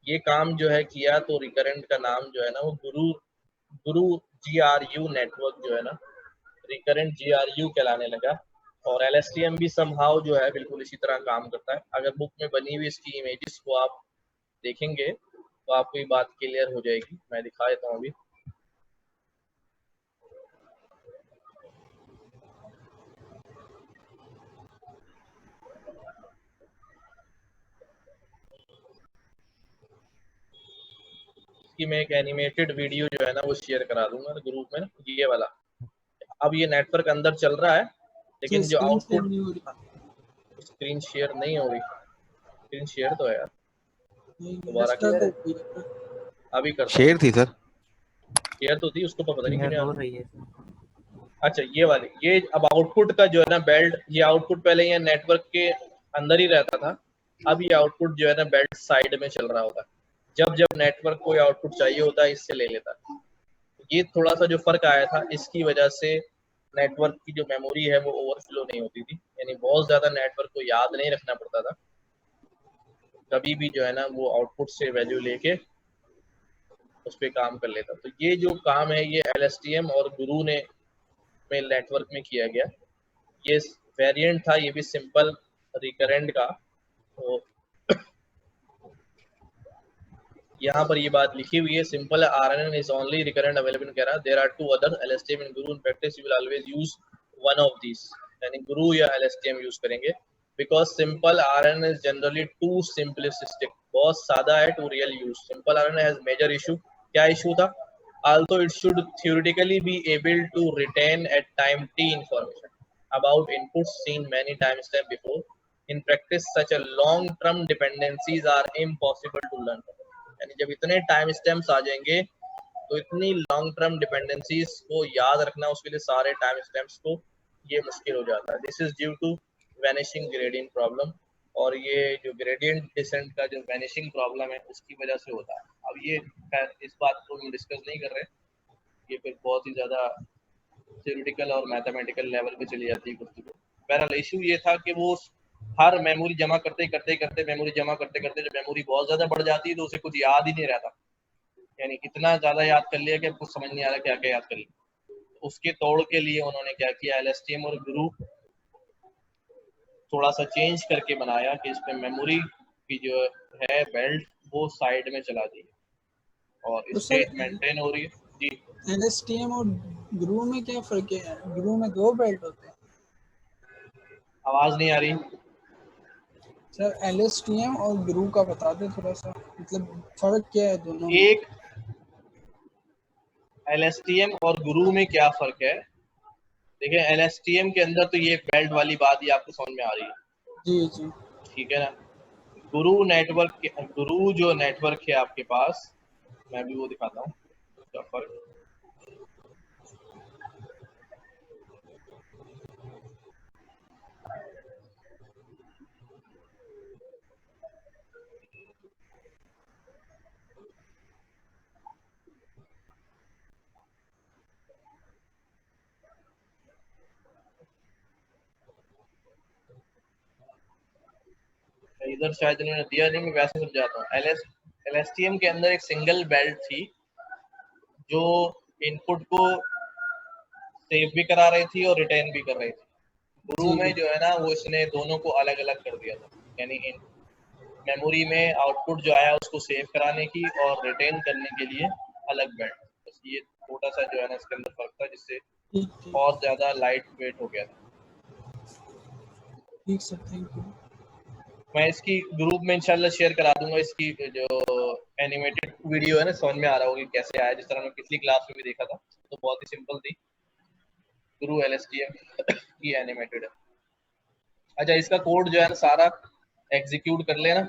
ये काम जो है किया, तो रिकरेंट का नाम जो है ना वो गुरु GRU नेटवर्क जो है ना, रिकरेंट GRU कहलाने लगा। और LSTM भी समहाउ जो है बिल्कुल इसी तरह काम करता है। अगर बुक में बनी हुई इसकी इमेजेस को आप देखेंगे तो आपको ये बात क्लियर हो जाएगी। मैं दिखा देता हूँ अभी। कि मैं एक एनिमेटेड वीडियो जो है ना वो शेयर करा दूंगा ग्रुप में, ये वाला। अब ये नेटवर्क अंदर चल रहा है, लेकिन जो आउटपुट स्क्रीन शेयर नहीं हो रही। स्क्रीन शेयर तो है यार, दोबारा अभी कर शेयर थी सर, शेयर तो थी, उसको पता नहीं क्यों हो रही है। अच्छा, ये वाली, ये अब आउटपुट का जो है ना बेल्ट, ये आउटपुट पहले ये नेटवर्क के अंदर ही रहता था, अब ये आउटपुट जो है ना बेल्ट साइड में चल रहा होता है। जब जब नेटवर्क को आउटपुट चाहिए होता है, इससे ले लेता है। ये थोड़ा सा जो फर्क आया था, इसकी वजह से नेटवर्क की जो मेमोरी है वो ओवरफ्लो नहीं होती थी, यानी बहुत ज़्यादा नेटवर्क को याद नहीं रखना पड़ता था, कभी भी जो है ना वो आउटपुट से वैल्यू लेके उस पर काम कर लेता। तो ये जो काम है ये LSTM और गुरु ने में नेटवर्क में किया गया। ये वेरिएंट था, ये भी सिंपल रिकरेंट का। तो यहाँ पर ये बात लिखी हुई है, simple RNN is only recurrent available in Keras, there are two other LSTM in GRU, in practice you will always use one of these, यानी गुरु या LSTM यूज करेंगे, because simple RNN is generally too simplistic, बहुत सादा है too real use. Simple RNN has major issue, क्या issue था? Although it should theoretically be able to retain at time t information about inputs seen many timestamps before, in practice such a long-term dependencies are impossible to learn. यानी जब इतने time stamps आ जाएंगे तो इतनी long term dependencies को याद रखना, उसके लिए सारे टाइम स्टैम्प्स को ये मुश्किल हो जाता है। This is due to vanishing gradient problem, और ये जो ग्रेडियंट डिसेंट का जो वैनिशिंग प्रॉब्लम है उसकी वजह से होता है। अब ये इस बात को हम डिस्कस नहीं कर रहे, ये फिर बहुत ही ज़्यादा थ्योरेटिकल और मैथमेटिकल लेवल पे चली जाती है गुफ्तगू। बहरहाल इशू ये था कि वो हर मेमोरी जमा करते करते मेमोरी जमा करते करते जब मेमोरी बहुत ज़्यादा बढ़ जाती है तो उसे कुछ याद ही नहीं रहता, यानी इतना ज़्यादा याद कर लिया कि कुछ समझ नहीं आ रहा क्या क्या याद कर लिया। उसके तोड़ के लिए उन्होंने क्या किया, LSTM और गुरु थोड़ा सा चेंज करके बनाया कि इसमें मेमोरी की जो है बेल्ट वो साइड में चला दी और तो स्टेट सर मेंटेन हो रही है। जी LSTM और गुरु में क्या फर्क है? गुरु में 2 बेल्ट होते हैं। आवाज़ नहीं आ रही सर LSTM और गुरु का बता दे थोड़ा सा, मतलब फर्क क्या है दोनों में? एक LSTM और गुरु में क्या फ़र्क है? देखिए LSTM के अंदर तो ये बेल्ट वाली बात ही आपको समझ में आ रही है, जी जी ठीक है ना। गुरु नेटवर्क के, गुरु जो नेटवर्क है आपके पास, मैं भी वो दिखाता हूँ क्या फर्क। इधर शायद इन्होंने दिया नहीं, मैं वैसे समझाता हूँ। LSTM के अंदर एक सिंगल बेल्ट थी जो इनपुट को सेव भी करा रही थी और रिटेन भी कर रही थी। गुरु जी में जो है ना वो इसने दोनों को अलग अलग कर दिया था, यानी इन मेमोरी में आउटपुट जो आया उसको सेव कराने की और रिटेन करने के लिए अलग बेल्ट। बस ये छोटा सा जो है ना इसके अंदर फर्क था, जिससे ठीक ठीक बहुत ज़्यादा लाइट वेट हो गया था। ठीक सर, थैंक यू। मैं इसकी ग्रुप में इंशाल्लाह शेयर करा दूंगा, इसकी जो एनिमेटेड वीडियो है ना, समझ में आ रहा होगा कि कैसे आया, जिस तरह मैं पिछली क्लास में भी देखा था, तो बहुत ही सिंपल थी। गुरु LSTM की एनिमेटेड है। अच्छा, इसका कोड जो है ना सारा एग्जीक्यूट कर लेना।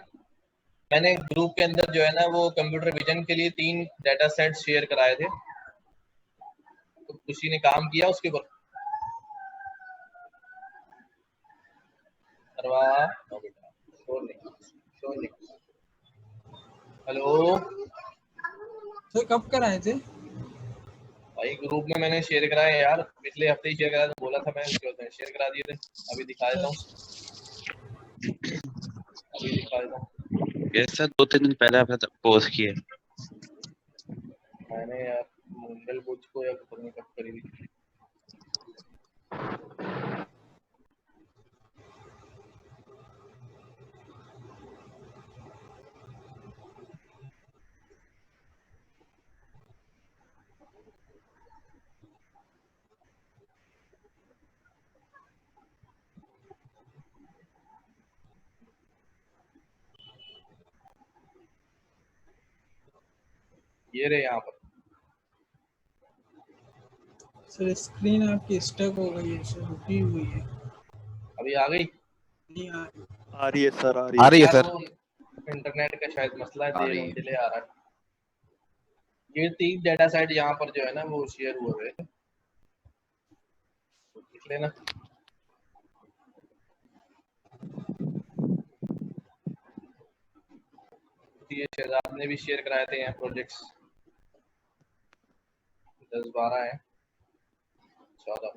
मैंने ग्रुप के अंदर जो है ना वो कंप्यूटर विजन के लिए 3 डाटा सेट शेयर कराए थे, तो किसी ने काम किया उसके ऊपर? हेलो सर कब कराए थे? भाई ग्रुप में मैंने शेयर कराया यार, पिछले हफ्ते ही शेयर कराया था, बोला था मैं शेयर करा दिए थे। अभी दिखा देता हूँ, अभी दिखा देता हूँ। यस सर, 2-3 दिन पहले आपने पोस्ट किए। मैंने यार मंगल बुध को या पता नहीं कब करी थी। ये रहे यहाँ पर। सर स्क्रीन आपकी स्टक हो गई है सर, रुकी हुई है। अभी आ गई? नहीं आ रही। आ रही है सर, आ आ रही है यार सर। वो इंटरनेट का शायद मसला है, आ रही है। डिले आ रहा है। ये 3 डाटा सेट यहाँ पर जो है ना वो शेयर हुए हुए हैं, देख लेना। ये शहजाद ने भी शेयर कराए थे यहाँ प्रोजेक्ट्स, 10-12 है 14।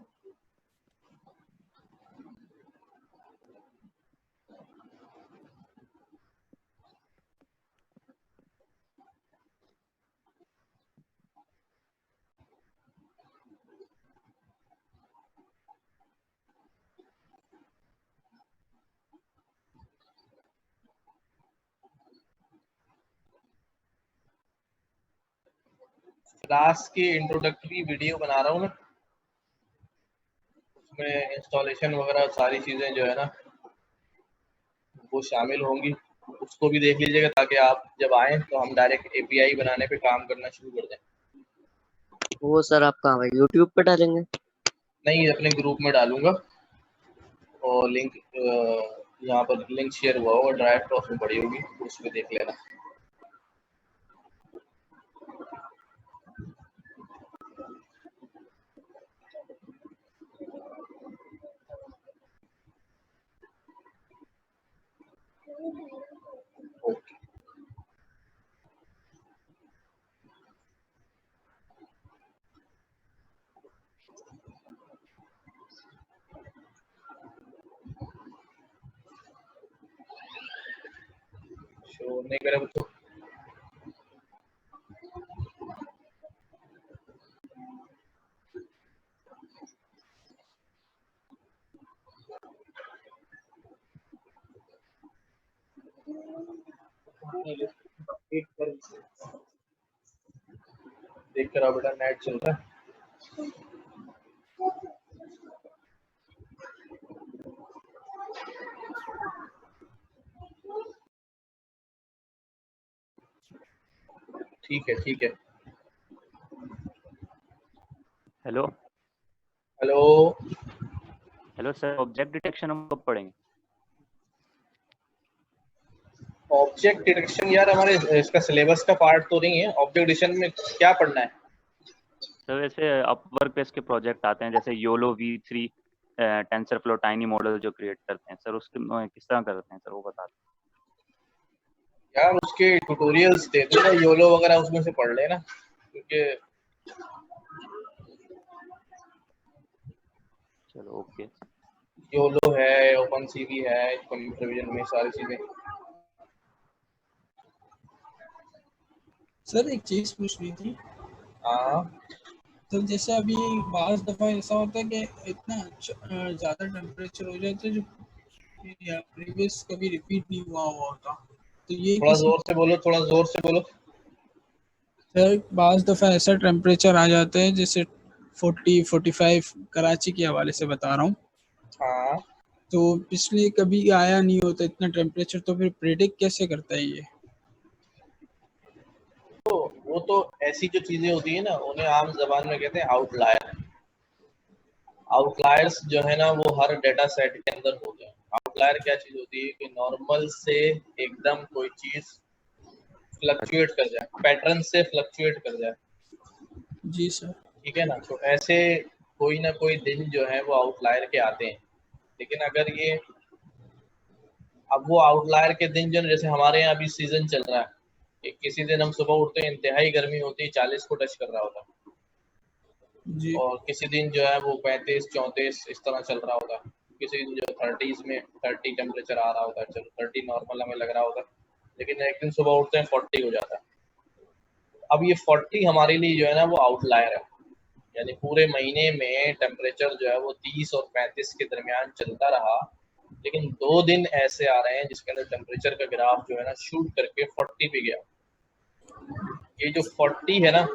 क्लास की इंट्रोडक्टरी वीडियो बना रहा हूँ मैं, उसमें इंस्टॉलेशन वगैरह सारी चीज़ें जो है ना वो शामिल होंगी, उसको भी देख लीजिएगा ताकि आप जब आएँ तो हम डायरेक्ट एपीआई बनाने पे काम करना शुरू कर दें। वो सर आप कहाँ भाई यूट्यूब पे डालेंगे? नहीं, अपने ग्रुप में डालूंगा और लिंक यहाँ पर लिंक शेयर हुआ होगा, ड्राइव टॉप में पड़ी होगी, उस पर देख लेना। ओके, शो नहीं करे बच्चों। देख कर आओ बेटा, नेट चल रहा है। ठीक है ठीक है। Hello hello hello sir, object detection हम कब पढ़ेंगे? ऑब्जेक्ट डिटेक्शन यार हमारे इसका सिलेबस का पार्ट तो नहीं है। ऑब्जेक्ट डिटेक्शन में क्या पढ़ना है? सर वैसे अपवर्क पे इसके प्रोजेक्ट आते हैं जैसे YOLO V3 TensorFlow tiny model जो क्रिएट करते हैं सर, उसके किस तरह करते हैं सर वो बता दें। यार उसके ट्यूटोरियल्स दे दो ना, योलो वगैरह उसमें से पढ़ लेना, क्योंकि चलो ओके। योलो है, ओपन सीवी है, कंप्यूटर विजन में सारी चीजें। सर एक चीज पूछनी थी। हाँ तो जैसे अभी बाज़ दफ़ा ऐसा होता है कि इतना ज़्यादा टेम्परेचर हो जाता है जो प्रीवियस कभी रिपीट नहीं हुआ होता, तो ये थोड़ा किसी जोर से बोलो, थोड़ा जोर से बोलो। सर बाज़ दफ़ा ऐसा टेम्परेचर आ जाता है जैसे 40-45, कराची के हवाले से बता रहा हूँ, हाँ तो पिछले कभी आया नहीं होता इतना टेम्परेचर, तो फिर प्रेडिक्ट कैसे करता है ये? तो वो तो ऐसी जो चीजें होती है ना उन्हें आम जबान में कहते हैं आउटलायर। आउटलायर्स जो है ना वो हर डेटा सेट के अंदर होते हैं। आउटलायर क्या चीज होती है कि नॉर्मल से एकदम कोई चीज फ्लक्चुएट कर जाए, पैटर्न से फ्लक्चुएट कर जाए। जी सर। ठीक है ना, तो ऐसे कोई ना कोई दिन जो है वो आउटलायर के आते हैं। लेकिन अगर ये अब वो आउटलायर के दिन जो जैसे हमारे यहाँ अभी सीजन चल रहा है कि किसी दिन हम सुबह उठते हैं इंतहाई गर्मी होती है, 40 को टच कर रहा होता है, जी और किसी दिन जो है वो 35-34 इस तरह चल रहा होता है, किसी दिन जो 30s में 30 टेम्परेचर आ रहा होता है, चलो 30 नॉर्मल हमें लग रहा होता है, लेकिन एक दिन सुबह उठते हैं 40 हो जाता है। अब ये 40 हमारे लिए जो है ना वो आउटलायर है, यानी पूरे महीने में टेम्परेचर जो है वो 30 और 35 के दरमियान चलता रहा, लेकिन 2 दिन ऐसे आ रहे हैं जिसके अंदर टेम्परेचर का ग्राफ जो है ना शूट करके 40 पे गया। ये जो 40 है ना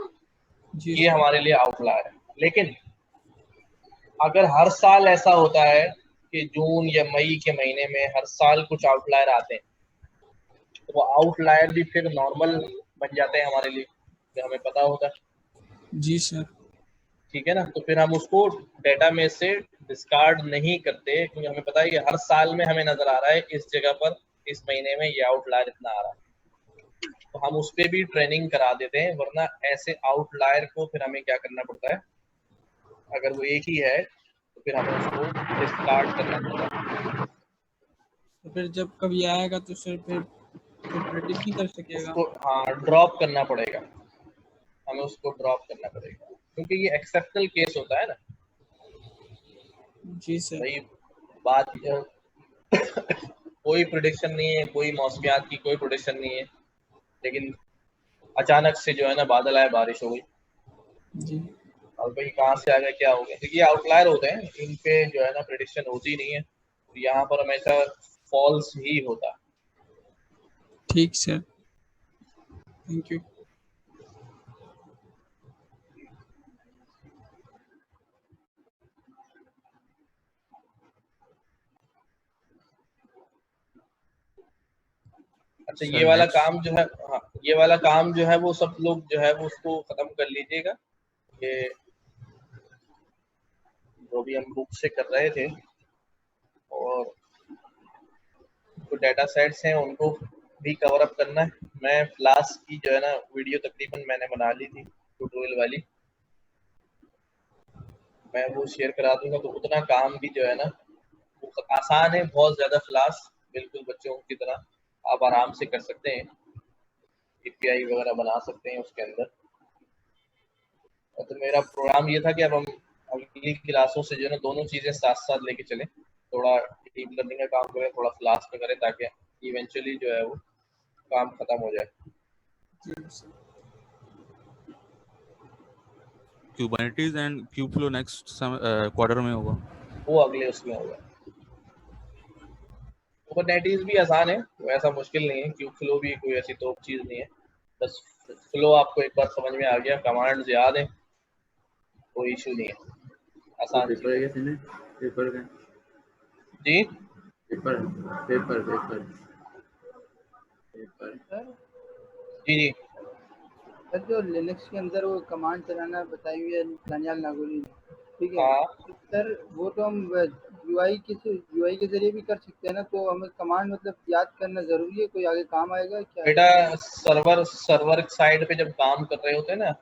जी ये सर। हमारे लिए आउटलायर है। लेकिन अगर हर साल ऐसा होता है कि जून या मई के महीने में हर साल कुछ आउटलायर आते हैं, तो वो आउटलायर भी फिर नॉर्मल बन जाते हैं हमारे लिए, जो हमें पता होता है। जी सर। ठीक है ना, तो फिर हम उसको डेटा में से डिस्कार्ड नहीं करते, क्योंकि हमें पता है कि हर साल में हमें नजर आ रहा है इस जगह पर इस महीने में ये आउटलायर इतना आ रहा है, तो हम उस पर भी ट्रेनिंग करा देते हैं। वरना ऐसे आउटलायर को फिर हमें क्या करना पड़ता है, अगर वो एक ही है तो फिर हमें उसको डिस्कार्ड करना पड़ता है। तो फिर जब कभी आएगा तो सर फिर प्रेडिक्ट नहीं कर सकेगा। उसको हाँ ड्रॉप करना पड़ेगा, हमें उसको ड्रॉप करना पड़ेगा, क्योंकि ये एक्सेप्शनल केस होता है ना जी सर। भाई। बात कोई प्रोडिक्शन नहीं है, कोई मौसमियात की कोई प्रोडिक्शन नहीं है, लेकिन अचानक से जो है ना बादल आए, बारिश हो गई, जी और भाई कहाँ से आ गया, क्या हो गया, क्योंकि ये आउटलायर होते हैं, इन पे जो है ना प्रेडिक्शन होती नहीं है, तो यहाँ पर हमेशा फॉल्स ही होता है। ठीक सर, थैंक यू। अच्छा सर ये वाला नेक्स्ट काम जो है, हाँ ये वाला काम जो है वो सब लोग जो है वो उसको खत्म कर लीजिएगा। ये जो भी हम बुक से कर रहे थे, और जो डाटा सेट्स हैं उनको भी कवर अप करना है। मैं फ्लास्क की जो है ना वीडियो तकरीबन मैंने बना ली थी ट्यूटोरियल वाली, मैं वो शेयर करा दूंगा। तो उतना काम भी जो है ना वो आसान है बहुत ज़्यादा। फ्लास्क बिल्कुल बच्चों की तरह आप आराम से कर सकते हैं, एपीआई वगैरह बना सकते हैं उसके अंदर। तो मेरा प्रोग्राम ये था कि अब हम अगली क्लासों से जो है ना दोनों चीज़ें साथ साथ लेके चलें, थोड़ा डीप लर्निंग का काम करें, थोड़ा फ्लास्क का करें, ताकि इवेंचुअली जो है वो काम खत्म हो जाए। क्यूबरनेटीज एंड क्यूबफ्लो नेक्स्ट क्वार्टर में होगा। वो अगले उसमें होगा। कुबरनेटीज भी आसान है, वो ऐसा मुश्किल नहीं है। क्यूबफ्लो भी कोई ऐसी तो चीज़ नहीं है, बस फ्लो आपको एक बार समझ में आ गया, कमांड्स याद है, कोई इशू नहीं है, आसान चीज़ पेपर है। कैसे ने पेपर का जी paper paper paper paper sir जी जी सर जो लिनक्स के अंदर वो कमांड चलाना बताई हुई है दानियाल नागोरी ने, ठीक है, हाँ तो सर वो तो हम यूआई के जरिए भी कर सकते हैं ना, तो हमें कमांड मतलब याद करना जरूरी है, कोई आगे काम आएगा क्या? बेटा, सर्वर साइड पे जब काम कर रहे होते हैं ना,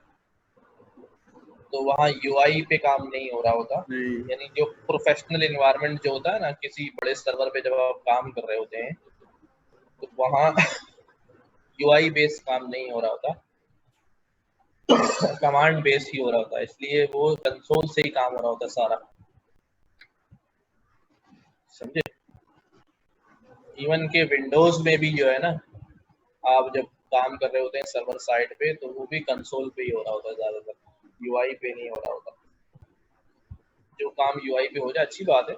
तो वहाँ यूआई पे काम नहीं हो रहा होता। नहीं यानी जो प्रोफेशनल एनवायरनमेंट जो होता है ना, किसी बड़े सर्वर पे जब आप काम कर रहे होते हैं, तो वहाँ यूआई बेस्ड काम नहीं हो रहा होता, कमांड बेस्ड ही हो रहा होता है। इसलिए वो कंसोल से ही काम हो रहा होता है सारा, समझे। इवन के विंडोज में भी जो है ना, आप जब काम कर रहे होते हैं सर्वर साइड पे, तो वो भी कंसोल पे ही हो रहा होता है ज़्यादातर, यूआई पे नहीं हो रहा होता। जो काम यूआई पे हो जाए अच्छी बात है,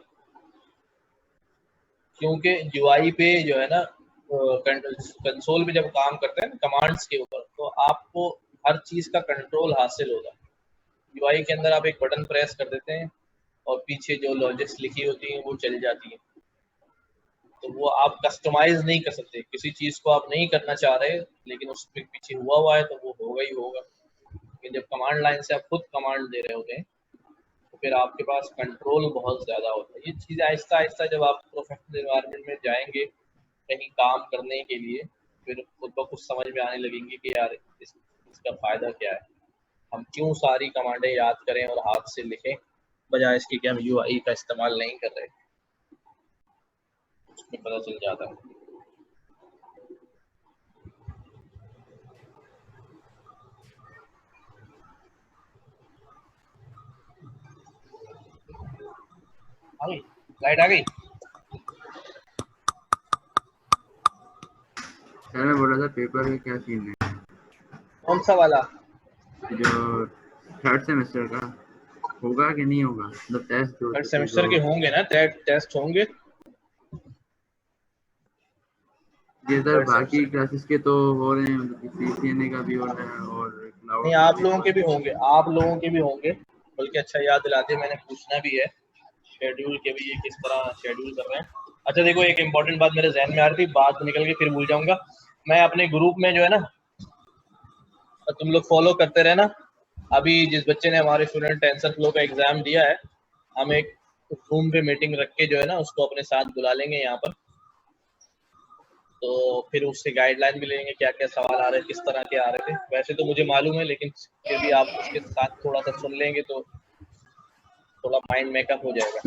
क्योंकि यूआई पे जो है ना कंसोल पे जब काम करते हैं कमांड्स के ऊपर, तो आपको हर चीज़ का कंट्रोल हासिल होगा। यूआई के अंदर आप एक बटन प्रेस कर देते हैं और पीछे जो लॉजिक्स लिखी होती हैं वो चल जाती हैं, तो वो आप कस्टमाइज नहीं कर सकते। किसी चीज़ को आप नहीं करना चाह रहे लेकिन उस पे पीछे हुआ है तो वो होगा ही होगा। लेकिन जब कमांड लाइन से आप खुद कमांड दे रहे होते हैं, तो फिर आपके पास कंट्रोल बहुत ज़्यादा होता है। ये चीज़ आहिस्ता आहिस्ता जब आप प्रोफेशनल एनवायरनमेंट में जाएंगे कहीं काम करने के लिए, फिर खुद ब खुद समझ में आने लगेंगे कि यार इसका फ़ायदा क्या है, हम क्यों सारी कमांडें याद करें और हाथ से लिखें, बजाय इसके कि हम यूआई का इस्तेमाल नहीं कर रहे। उसमें पता चल जाता है। आ गई लाइट, आ गई। सर मैं बोल रहा था पेपर का क्या सीन है, कौन सा वाला? जो थर्ड सेमेस्टर का होगा कि नहीं होगा, मतलब टेस्ट जो थर्ड सेमेस्टर के होंगे ना, टेस्ट होंगे। ये सर थर्ड बाकी सेमेस्टर क्लासेस के तो हो रहे हैं, मतलब सीसीएनए का भी हो रहा है और क्लाउड नहीं, का आप भी लोगों के भी होंगे, आप लोगों के भी होंगे। बल्कि अच्छा याद दिलाते, मैंने पूछना भी है शेड्यूल के भी, ये किस तरह शेड्यूल कर रहे हैं। अच्छा देखो, एक इम्पोर्टेंट बात मेरे जहन में आ रही थी, बात निकल के फिर भूल जाऊंगा। मैं अपने ग्रुप में जो है ना, तुम लोग फॉलो करते रहना। अभी जिस बच्चे ने हमारे स्टूडेंट टेंसर फ्लो का एग्जाम दिया है, हम एक रूम पे मीटिंग रख के जो है ना उसको अपने साथ बुला लेंगे यहाँ पर, तो फिर उससे गाइडलाइन भी लेंगे क्या क्या सवाल आ रहे हैं, किस तरह के आ रहे थे। वैसे तो मुझे मालूम है, लेकिन फिर भी आप उसके साथ थोड़ा सा सुन लेंगे तो थोड़ा माइंड मेकअप हो जाएगा।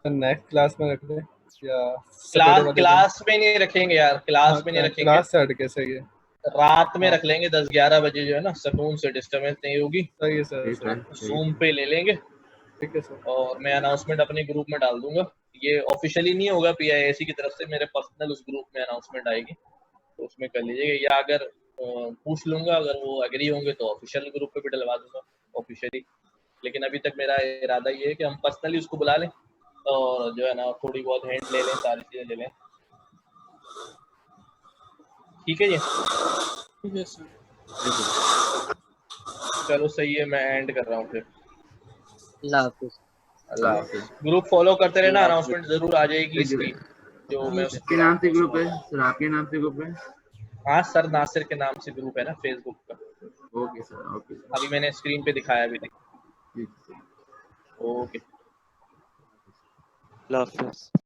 नेक्स्ट क्लास में रख दे या क्लास में नहीं रखेंगे यार, क्लास में नहीं रखेंगे, क्लास सेट कैसे है? रात में रख लेंगे 10-11 बजे जो है ना, सुकून से, डिस्टर्बेंस नहीं होगी। सही है सर, जूम पे ले लेंगे, ठीक है सर। और मैं अनाउंसमेंट अपने ग्रुप में डाल दूंगा। ये ऑफिशियली नहीं होगा, पीआईएसी की तरफ से मेरे पर्सनल उस ग्रुप में अनाउंसमेंट आएगी, तो उसमें कर लीजिएगा। या अगर पूछ लूंगा, अगर वो एग्री होंगे तो ऑफिशियल ग्रुप पे भी डलवा दूंगा ऑफिशियली। लेकिन अभी तक मेरा इरादा ये है कि हम पर्सनली उसको बुला लें और जो है ना थोड़ी बहुत हिंट ले लें, सारी चीज़ें ले लें। ठीक है जी, ठीक है सर। चलो सही है, मैं एंड कर रहा हूँ फिर। अल्लाह हाफिज। अल्लाह हाफिज। ग्रुप फॉलो करते रहना, अनाउंसमेंट जरूर आ जाएगी इसकी, जो मैं किसके नाम से ग्रुप है सर? आपके नाम से ग्रुप है? हाँ सर, नासिर के नाम से ग्रुप है ना फेसबुक का। ओके सर, ओके सर, अभी मैंने स्क्रीन पे दिखाया भी नहीं। ठीक है सर। ओके। अल्लाह हाफिज़।